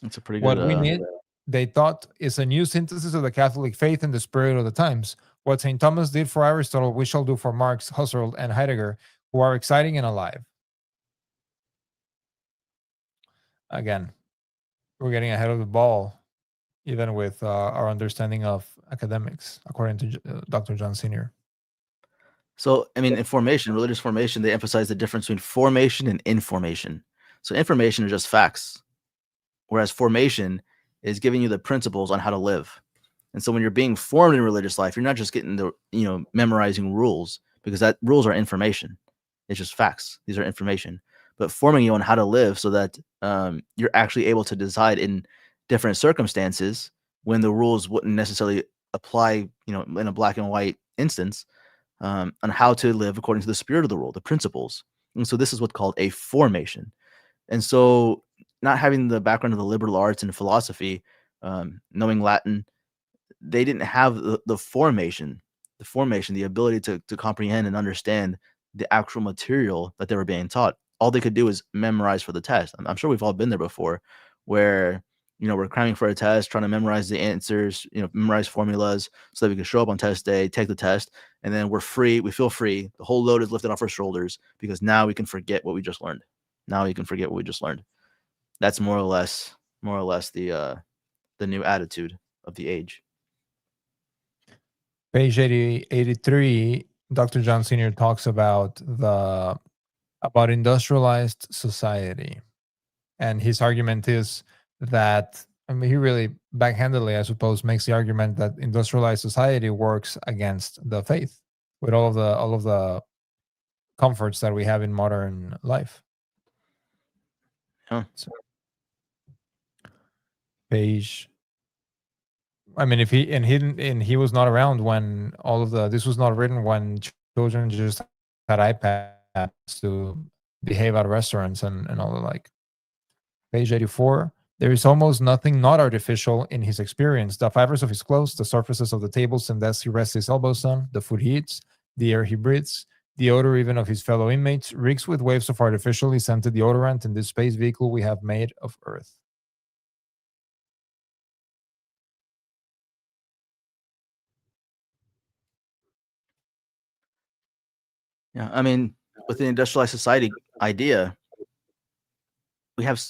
That's a pretty good. What we need, they thought, is a new synthesis of the Catholic faith and the spirit of the times. What St. Thomas did for Aristotle, we shall do for Marx, Husserl, and Heidegger, who are exciting and alive. Again, we're getting ahead of the ball, even with our understanding of academics, according to Dr. John Senior. So, I mean, in formation, religious formation, they emphasize the difference between formation and information. So information is just facts, whereas formation is giving you the principles on how to live. And so when you're being formed in religious life, you're not just getting the, memorizing rules, because that rules are information. It's just facts. These are information. But forming you on how to live so that you're actually able to decide in different circumstances when the rules wouldn't necessarily apply, in a black and white instance, on how to live according to the spirit of the rule, the principles. And so this is what's called a formation. And so not having the background of the liberal arts and philosophy, knowing Latin, they didn't have the formation, the ability to comprehend and understand the actual material that they were being taught. All they could do is memorize for the test. I'm sure we've all been there before, where we're cramming for a test, trying to memorize the answers, memorize formulas so that we can show up on test day, take the test, and then we're free. We feel free. The whole load is lifted off our shoulders because now we can forget what we just learned. That's more or less the new attitude of the age. Page 83, Dr. John Senior talks about industrialized society, and his argument is that, he really backhandedly, I suppose, makes the argument that industrialized society works against the faith with all of the comforts that we have in modern life. Huh. So, page. If he was not around when this was not written when children just had iPads to behave at restaurants and all the like. Page 84. There is almost nothing not artificial in his experience. The fibers of his clothes, the surfaces of the tables and desks he rests his elbows on, the food he eats, the air he breathes, the odor even of his fellow inmates reeks with waves of artificially scented deodorant in this space vehicle we have made of earth. Yeah, with the industrialized society idea, we have.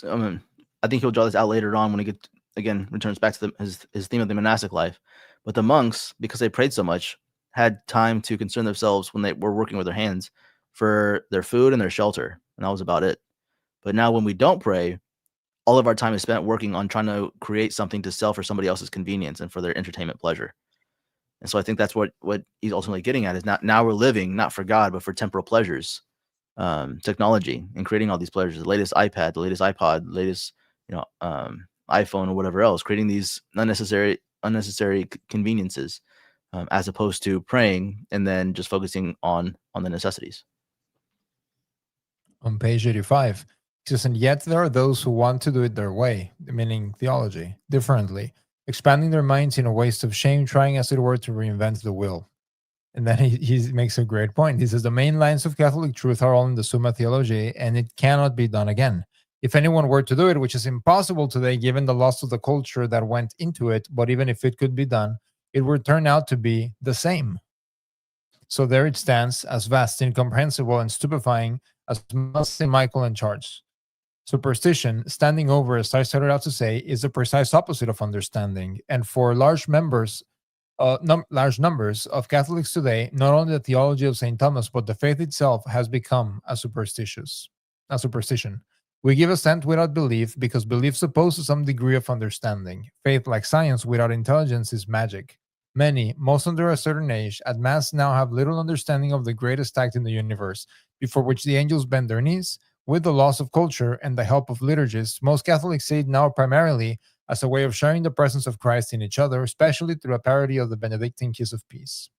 I think he'll draw this out later on when he returns back to his theme of the monastic life. But the monks, because they prayed so much, had time to concern themselves when they were working with their hands for their food and their shelter, and that was about it. But now, when we don't pray, all of our time is spent working on trying to create something to sell for somebody else's convenience and for their entertainment pleasure. And so I think that's what he's ultimately getting at, is now we're living not for God, but for temporal pleasures, technology, and creating all these pleasures, the latest iPad, the latest iPod, the latest, iPhone or whatever else, creating these unnecessary conveniences, as opposed to praying and then just focusing on the necessities. On page 85, it says, and yet there are those who want to do it their way, meaning theology, differently, expanding their minds in a waste of shame, trying as it were to reinvent the will. And then he makes a great point. He says, the main lines of Catholic truth are all in the Summa Theologiae, and it cannot be done again. If anyone were to do it, which is impossible today given the loss of the culture that went into it, but even if it could be done, it would turn out to be the same. So there it stands, as vast, incomprehensible, and stupefying as St. Michael and Charles. Superstition, standing over, as I started out to say, is the precise opposite of understanding. And for large numbers of Catholics today, not only the theology of St. Thomas, but the faith itself has become a superstition. We give assent without belief because belief supposes some degree of understanding. Faith, like science without intelligence, is magic. Many, most under a certain age, at Mass now have little understanding of the greatest act in the universe, before which the angels bend their knees. With the loss of culture and the help of liturgists, most Catholics see it now primarily as a way of sharing the presence of Christ in each other, especially through a parody of the Benedictine kiss of peace.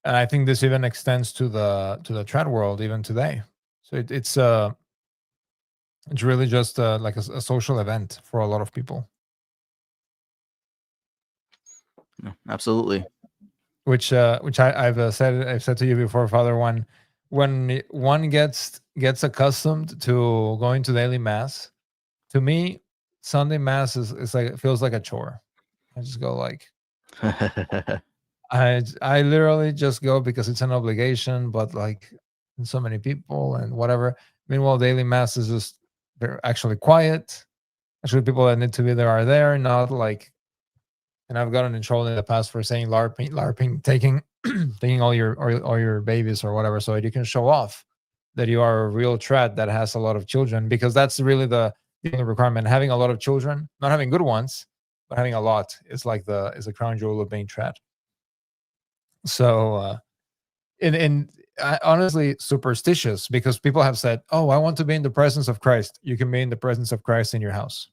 And I think this even extends to the trad world even today. So it's really just like a social event for a lot of people. No, absolutely. Which I've said to you before, Father. When one gets accustomed to going to daily mass, to me, Sunday mass is like, it feels like a chore. I just go like, I literally just go because it's an obligation, but like so many people and whatever. Meanwhile, daily mass is just, they're actually quiet. Actually, people that need to be there are there, not like. And I've gotten in trouble in the past for saying LARPing, taking taking all your babies or whatever, so that you can show off that you are a real trad that has a lot of children, because that's really the only requirement. Having a lot of children, not having good ones, but having a lot is like is the crown jewel of being trad. So, honestly, superstitious, because people have said, "Oh, I want to be in the presence of Christ." You can be in the presence of Christ in your house.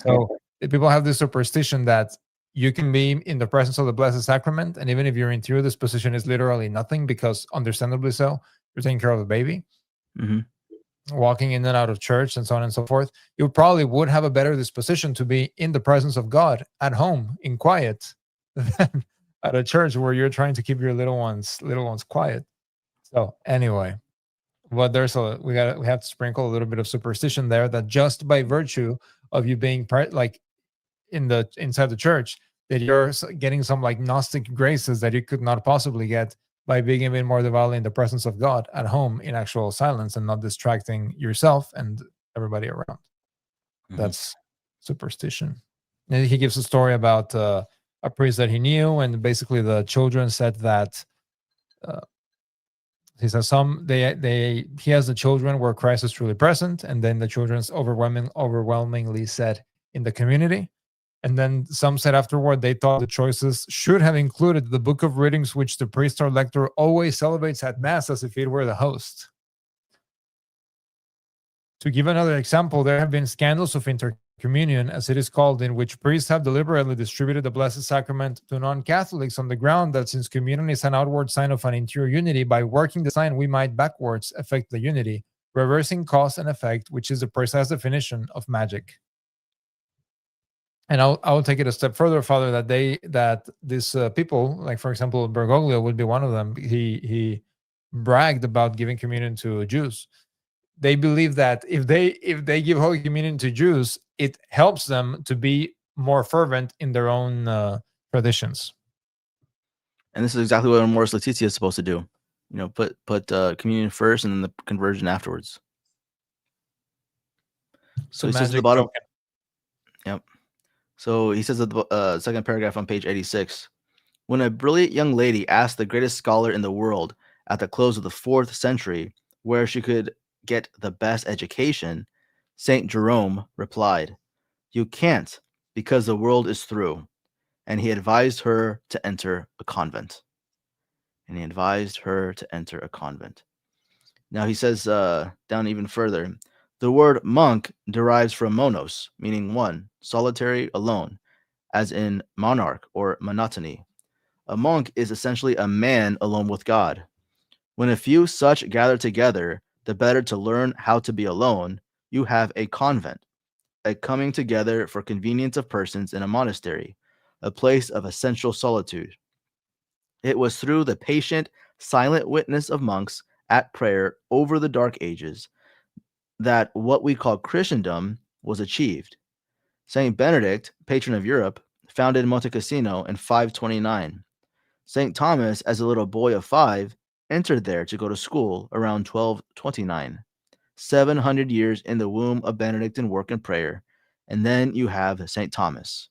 So people have this superstition that you can be in the presence of the Blessed Sacrament, and even if your interior disposition is literally nothing, because understandably so, you're taking care of a baby, walking in and out of church, and so on and so forth, you probably would have a better disposition to be in the presence of God at home in quiet than at a church where you're trying to keep your little ones quiet. So anyway, but we have to sprinkle a little bit of superstition there, that just by virtue of you being like inside the church, that you're getting some like Gnostic graces that you could not possibly get by being even more devoutly in the presence of God at home in actual silence and not distracting yourself and everybody around. That's superstition. And he gives a story about a priest that he knew, and basically the children said that he says he has the children where Christ is truly present, and then the children's overwhelmingly said in the community. And then some said afterward they thought the choices should have included the book of readings which the priest or lector always celebrates at Mass as if it were the host. To give another example, there have been scandals of intercommunion, as it is called, in which priests have deliberately distributed the Blessed Sacrament to non-Catholics on the ground that since communion is an outward sign of an interior unity, by working the sign we might backwards affect the unity, reversing cause and effect, which is the precise definition of magic. And I will take it a step further, Father, that these people, like for example Bergoglio would be one of them. He bragged about giving communion to Jews. They believe that if they give Holy Communion to Jews, it helps them to be more fervent in their own traditions. And this is exactly what Amoris Laetitia is supposed to do. You know, put communion first and then the conversion afterwards. So he says at the bottom. Token. Yep. So he says at the second paragraph on page 86, when a brilliant young lady asked the greatest scholar in the world at the close of the 4th century where she could get the best education, St. Jerome replied, "You can't, because the world is through." And he advised her to enter a convent. Now he says down even further, the word monk derives from monos, meaning one, solitary, alone, as in monarch or monotony. A monk is essentially a man alone with God. When a few such gather together, the better to learn how to be alone, you have a convent, a coming together for convenience of persons in a monastery, a place of essential solitude. It was through the patient, silent witness of monks at prayer over the Dark Ages that what we call Christendom was achieved. Saint Benedict, patron of Europe, founded Monte Cassino in 529. Saint Thomas, as a little boy of 5, entered there to go to school around 1229. 700 years in the womb of Benedictine work and prayer, and then you have Saint Thomas.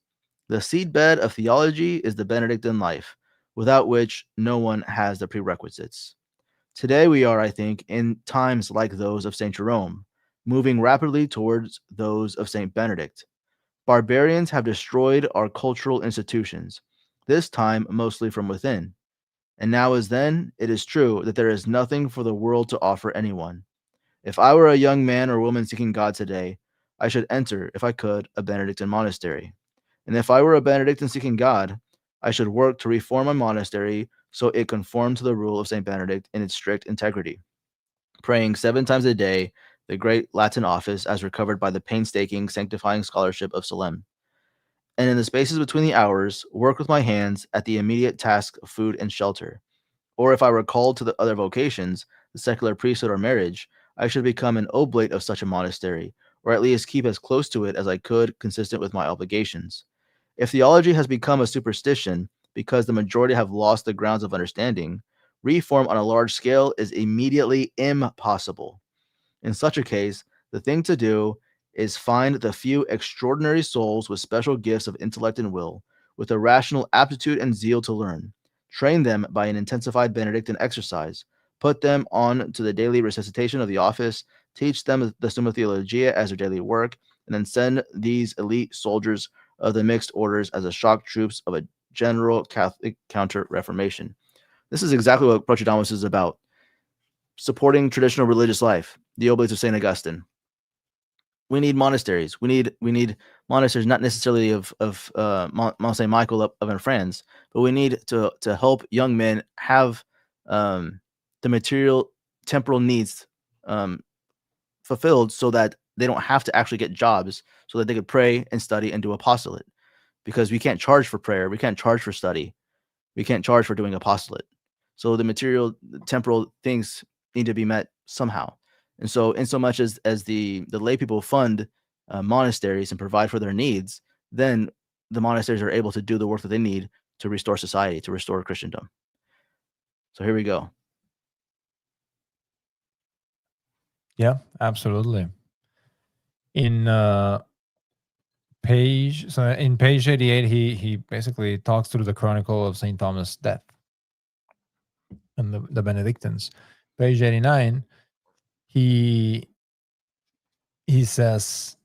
The seedbed of theology is the Benedictine life, without which no one has the prerequisites. Today we are, I think, in times like those of St. Jerome, moving rapidly towards those of St. Benedict. Barbarians have destroyed our cultural institutions, this time mostly from within. And now as then, it is true that there is nothing for the world to offer anyone. If I were a young man or woman seeking God today, I should enter, if I could, a Benedictine monastery. And if I were a Benedictine seeking God, I should work to reform my monastery so it conformed to the rule of St. Benedict in its strict integrity, praying 7 times a day the great Latin office as recovered by the painstaking sanctifying scholarship of Salem. And in the spaces between the hours, work with my hands at the immediate task of food and shelter. Or if I were called to the other vocations, the secular priesthood or marriage, I should become an oblate of such a monastery, or at least keep as close to it as I could, consistent with my obligations. If theology has become a superstition because the majority have lost the grounds of understanding, reform on a large scale is immediately impossible. In such a case, the thing to do is find the few extraordinary souls with special gifts of intellect and will, with a rational aptitude and zeal to learn, train them by an intensified Benedictine exercise, put them on to the daily resuscitation of the office, teach them the Summa Theologia as their daily work, and then send these elite soldiers of the mixed orders as the shock troops of a general Catholic counter-reformation. This is exactly what Procedamus is about, supporting traditional religious life, the Oblates of St. Augustine. We need monasteries. We need monasteries, not necessarily of Mont Saint Michael up in France, but we need to help young men have the material temporal needs fulfilled, so that they don't have to actually get jobs, so that they could pray and study and do apostolate. Because we can't charge for prayer, we can't charge for study, we can't charge for doing apostolate. So the material, temporal things need to be met somehow. And so, in so much as the lay people fund monasteries and provide for their needs, then the monasteries are able to do the work that they need to restore society, to restore Christendom. So here we go. Yeah, absolutely. In page 88, he basically talks through the chronicle of Saint Thomas' death and the Benedictines. Page 89, he says,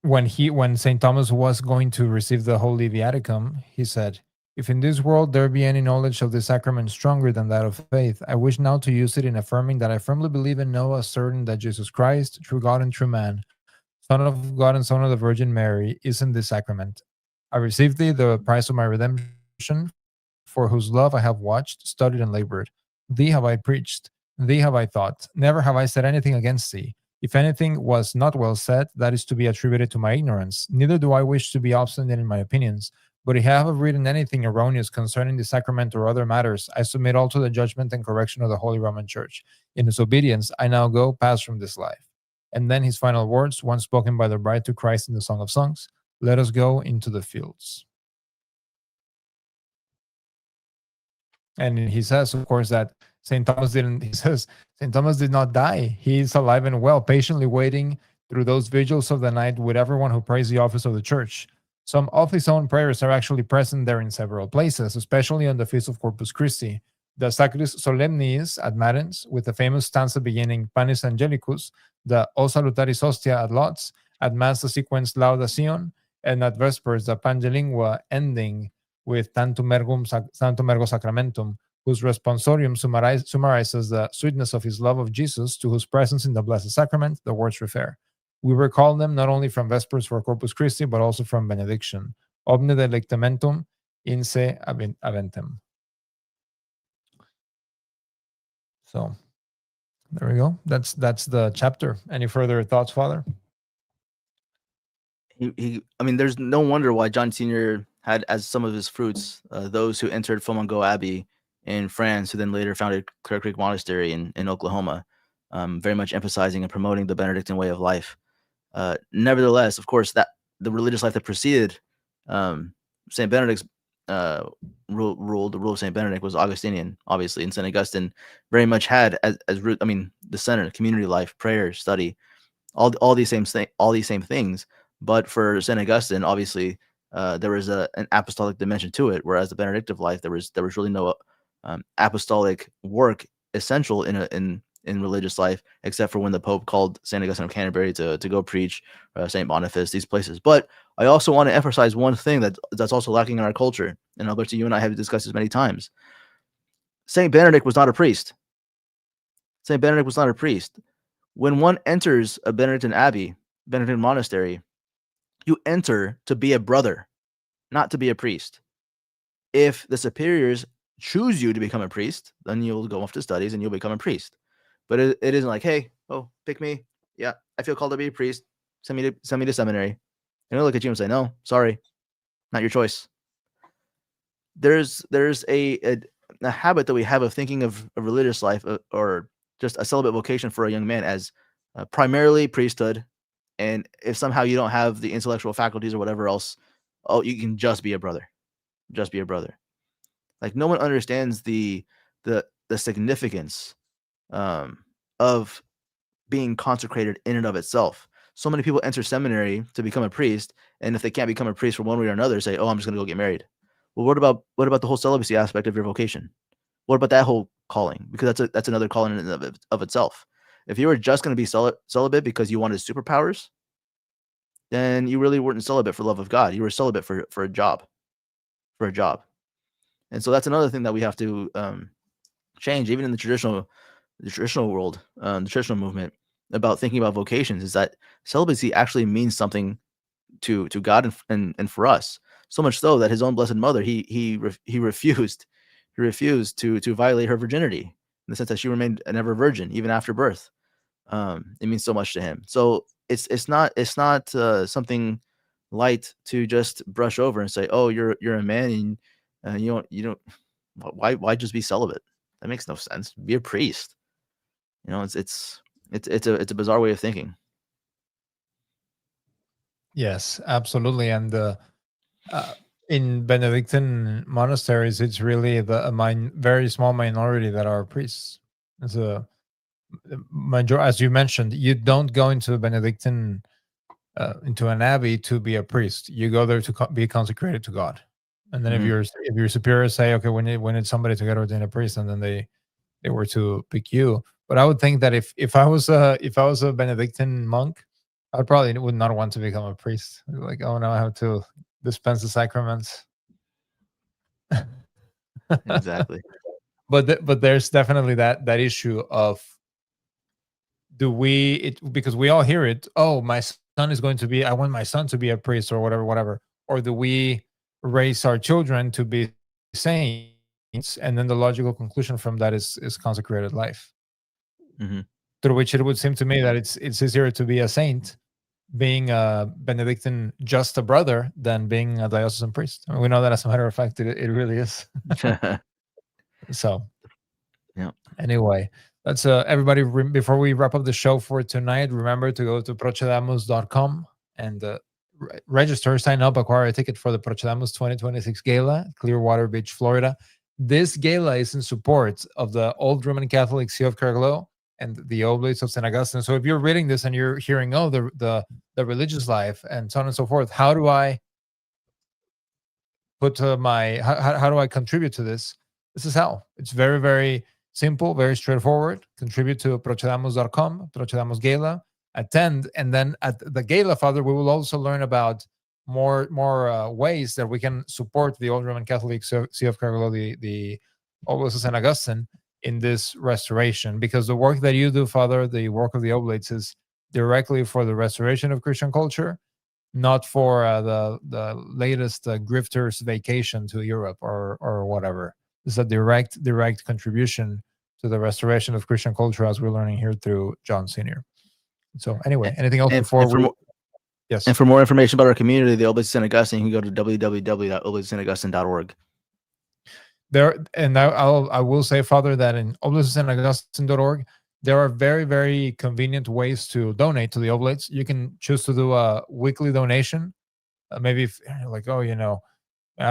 when Saint Thomas was going to receive the Holy Viaticum, he said, "If in this world there be any knowledge of the sacrament stronger than that of faith, I wish now to use it in affirming that I firmly believe and know as certain that Jesus Christ, true God and true man, Son of God and Son of the Virgin Mary, is in this sacrament. I received thee the price of my redemption, for whose love I have watched, studied, and labored. Thee have I preached, thee have I taught. Never have I said anything against thee. If anything was not well said, that is to be attributed to my ignorance. Neither do I wish to be obstinate in my opinions. But if I have written anything erroneous concerning the sacrament or other matters, I submit all to the judgment and correction of the Holy Roman Church. In its obedience, I now go, pass from this life." And then his final words, once spoken by the bride to Christ in the Song of Songs: "Let us go into the fields." And he says, of course, that St. Thomas did not die. He is alive and well, patiently waiting through those vigils of the night with everyone who prays the office of the church. Some of his own prayers are actually present there in several places, especially on the Feast of Corpus Christi. The Sacris Solemnis at Matins, with the famous stanza beginning Panis Angelicus, the O Salutaris Hostia at Lots, at Mass the sequence Laudación, and at Vespers the Pangelingua ending with Tantum Ergo Sacramentum, whose responsorium summarizes the sweetness of his love of Jesus, to whose presence in the Blessed Sacrament the words refer. We recall them not only from Vespers for Corpus Christi, but also from Benediction. Omne delectamentum in se aventem. So there we go. That's the chapter. Any further thoughts, Father? I mean, there's no wonder why John Sr. had as some of his fruits those who entered Fomongo Abbey in France, who then later founded Clear Creek Monastery in Oklahoma, very much emphasizing and promoting the Benedictine way of life. Nevertheless, of course, that the religious life that preceded St. Benedict's rule, the rule of St. Benedict, was Augustinian, obviously, and St. Augustine very much had as root, I mean, the center, community life, prayer, study, all these same things. But for St. Augustine, obviously, there was an apostolic dimension to it, whereas the Benedictive life, there was really no apostolic work essential in in religious life, except for when the Pope called St. Augustine of Canterbury to go preach, St. Boniface, these places. But I also want to emphasize one thing that's also lacking in our culture, and Alberto, you and I have discussed this many times. St. Benedict was not a priest. St. Benedict was not a priest. When one enters a Benedictine abbey, Benedictine monastery, you enter to be a brother, not to be a priest. If the superiors choose you to become a priest, then you'll go off to studies and you'll become a priest. But it isn't like, hey, pick me. Yeah, I feel called to be a priest. Send me to seminary. And they'll look at you and say, no, sorry, not your choice. There's a habit that we have of thinking of a religious life or just a celibate vocation for a young man as primarily priesthood. And if somehow you don't have the intellectual faculties or whatever else, you can just be a brother. Just be a brother. Like, no one understands the significance of being consecrated in and of itself. So many people enter seminary to become a priest, and if they can't become a priest for one way or another, say, "Oh, I'm just going to go get married." Well, what about the whole celibacy aspect of your vocation? What about that whole calling? Because that's another calling in and of itself. If you were just going to be celibate because you wanted superpowers, then you really weren't celibate for love of God. You were celibate for a job, And so that's another thing that we have to change, even in the traditional world, the traditional movement, about thinking about vocations, is that celibacy actually means something to God and for us. So much so that his own Blessed Mother, he refused to violate her virginity, in the sense that she remained an ever virgin even after birth. It means so much to him. So it's not something light to just brush over and say, oh, you're a man and you don't why just be celibate? That makes no sense. Be a priest. It's a bizarre way of thinking. Yes, absolutely. And in Benedictine monasteries, it's really very small minority that are priests. It's a major, as you mentioned. You don't go into a Benedictine into an abbey to be a priest. You go there to be consecrated to God. And then if your superiors say, okay, we need somebody to get ordained a priest, and then they were to pick you. But I would think that if I was a Benedictine monk, I would not want to become a priest. Like, oh no, I have to dispense the sacraments. Exactly. But there's definitely that issue of, because we all hear it. Oh, my son is going to be. I want my son to be a priest, or whatever. Or do we raise our children to be saints? And then the logical conclusion from that is consecrated life. Mm-hmm. Through which it would seem to me that it's easier to be a saint being a Benedictine, just a brother, than being a diocesan priest. I mean, we know that, as a matter of fact, it really is. So, yeah. Anyway, that's everybody. Before we wrap up the show for tonight, remember to go to procedamus.com and register, sign up, acquire a ticket for the Procedamus 2026 Gala, Clearwater Beach, Florida. This gala is in support of the Old Roman Catholic See of Caer-Glow and the Oblates of St. Augustine. So if you're reading this and you're hearing, oh, the religious life and so on and so forth, how do I put how do I contribute to this? This is how. It's very, very simple, very straightforward. Contribute to procedamus.com, Procedamus Gala, attend, and then at the Gala, Father, we will also learn about more ways that we can support the Old Roman Catholic See of Caer-Glow, the Oblates of St. Augustine, in this restoration, because the work that you do, Father, the work of the Oblates, is directly for the restoration of Christian culture, not for the latest grifter's vacation to Europe or whatever. It's a direct contribution to the restoration of Christian culture, as we're learning here through John Sr. So anyway, anything else Yes. And for more information about our community, the Oblates of St. Augustine, you can go to www.oblatesofstaugustine.org. I will say, Father, that in oblatesofstaugustine.org, there are very, very convenient ways to donate to the Oblates. You can choose to do a weekly donation. Maybe if you're like, oh, I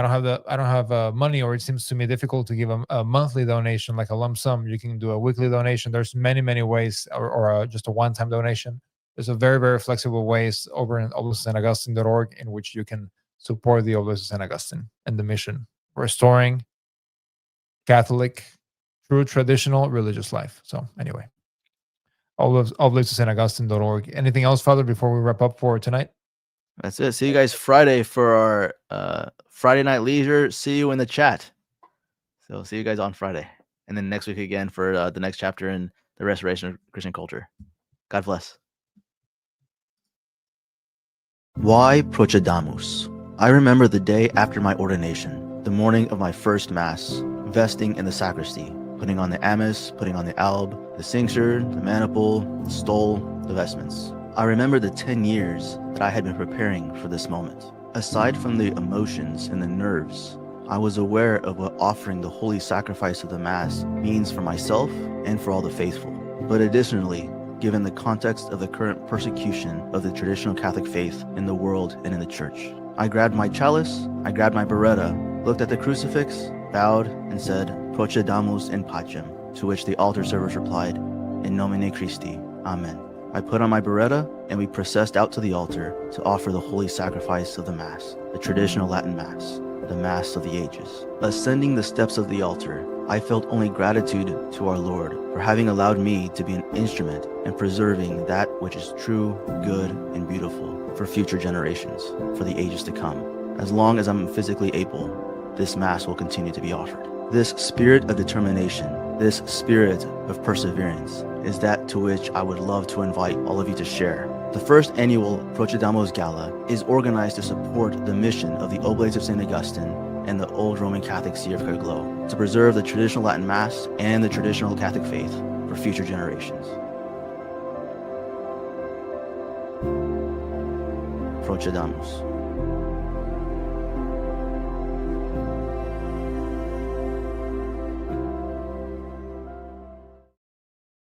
don't have money, or it seems to me difficult to give a monthly donation, like a lump sum. You can do a weekly donation. There's many ways, or just a one-time donation. There's a very, very flexible ways over in oblatesofstaugustine.org in which you can support the Oblates of St. Augustine and the mission, restoring Catholic, true traditional religious life. So anyway. Oblates of St. Anything else, Father, before we wrap up for tonight? That's it. See you guys Friday for our Friday night leisure. See you in the chat. So see you guys on Friday. And then next week again for the next chapter in the restoration of Christian culture. God bless. Why Procedamus? I remember the day after my ordination, the morning of my first Mass, vesting in the sacristy, putting on the amice, putting on the alb, the cincture, the maniple, the stole, the vestments. I remember the 10 years that I had been preparing for this moment. Aside from the emotions and the nerves, I was aware of what offering the holy sacrifice of the Mass means for myself and for all the faithful. But additionally, given the context of the current persecution of the traditional Catholic faith in the world and in the Church, I grabbed my chalice, I grabbed my biretta, looked at the crucifix, bowed, and said, Procedamus in pacem, to which the altar servers replied, In nomine Christi, Amen. I put on my biretta, and we processed out to the altar to offer the holy sacrifice of the Mass, the traditional Latin Mass, the Mass of the ages. Ascending the steps of the altar, I felt only gratitude to our Lord for having allowed me to be an instrument in preserving that which is true, good, and beautiful for future generations, for the ages to come. As long as I'm physically able, this Mass will continue to be offered. This spirit of determination, this spirit of perseverance, is that to which I would love to invite all of you to share. The first annual Procedamus Gala is organized to support the mission of the Oblates of St. Augustine and the Old Roman Catholic See of Caer-Glow to preserve the traditional Latin Mass and the traditional Catholic faith for future generations. Procedamus.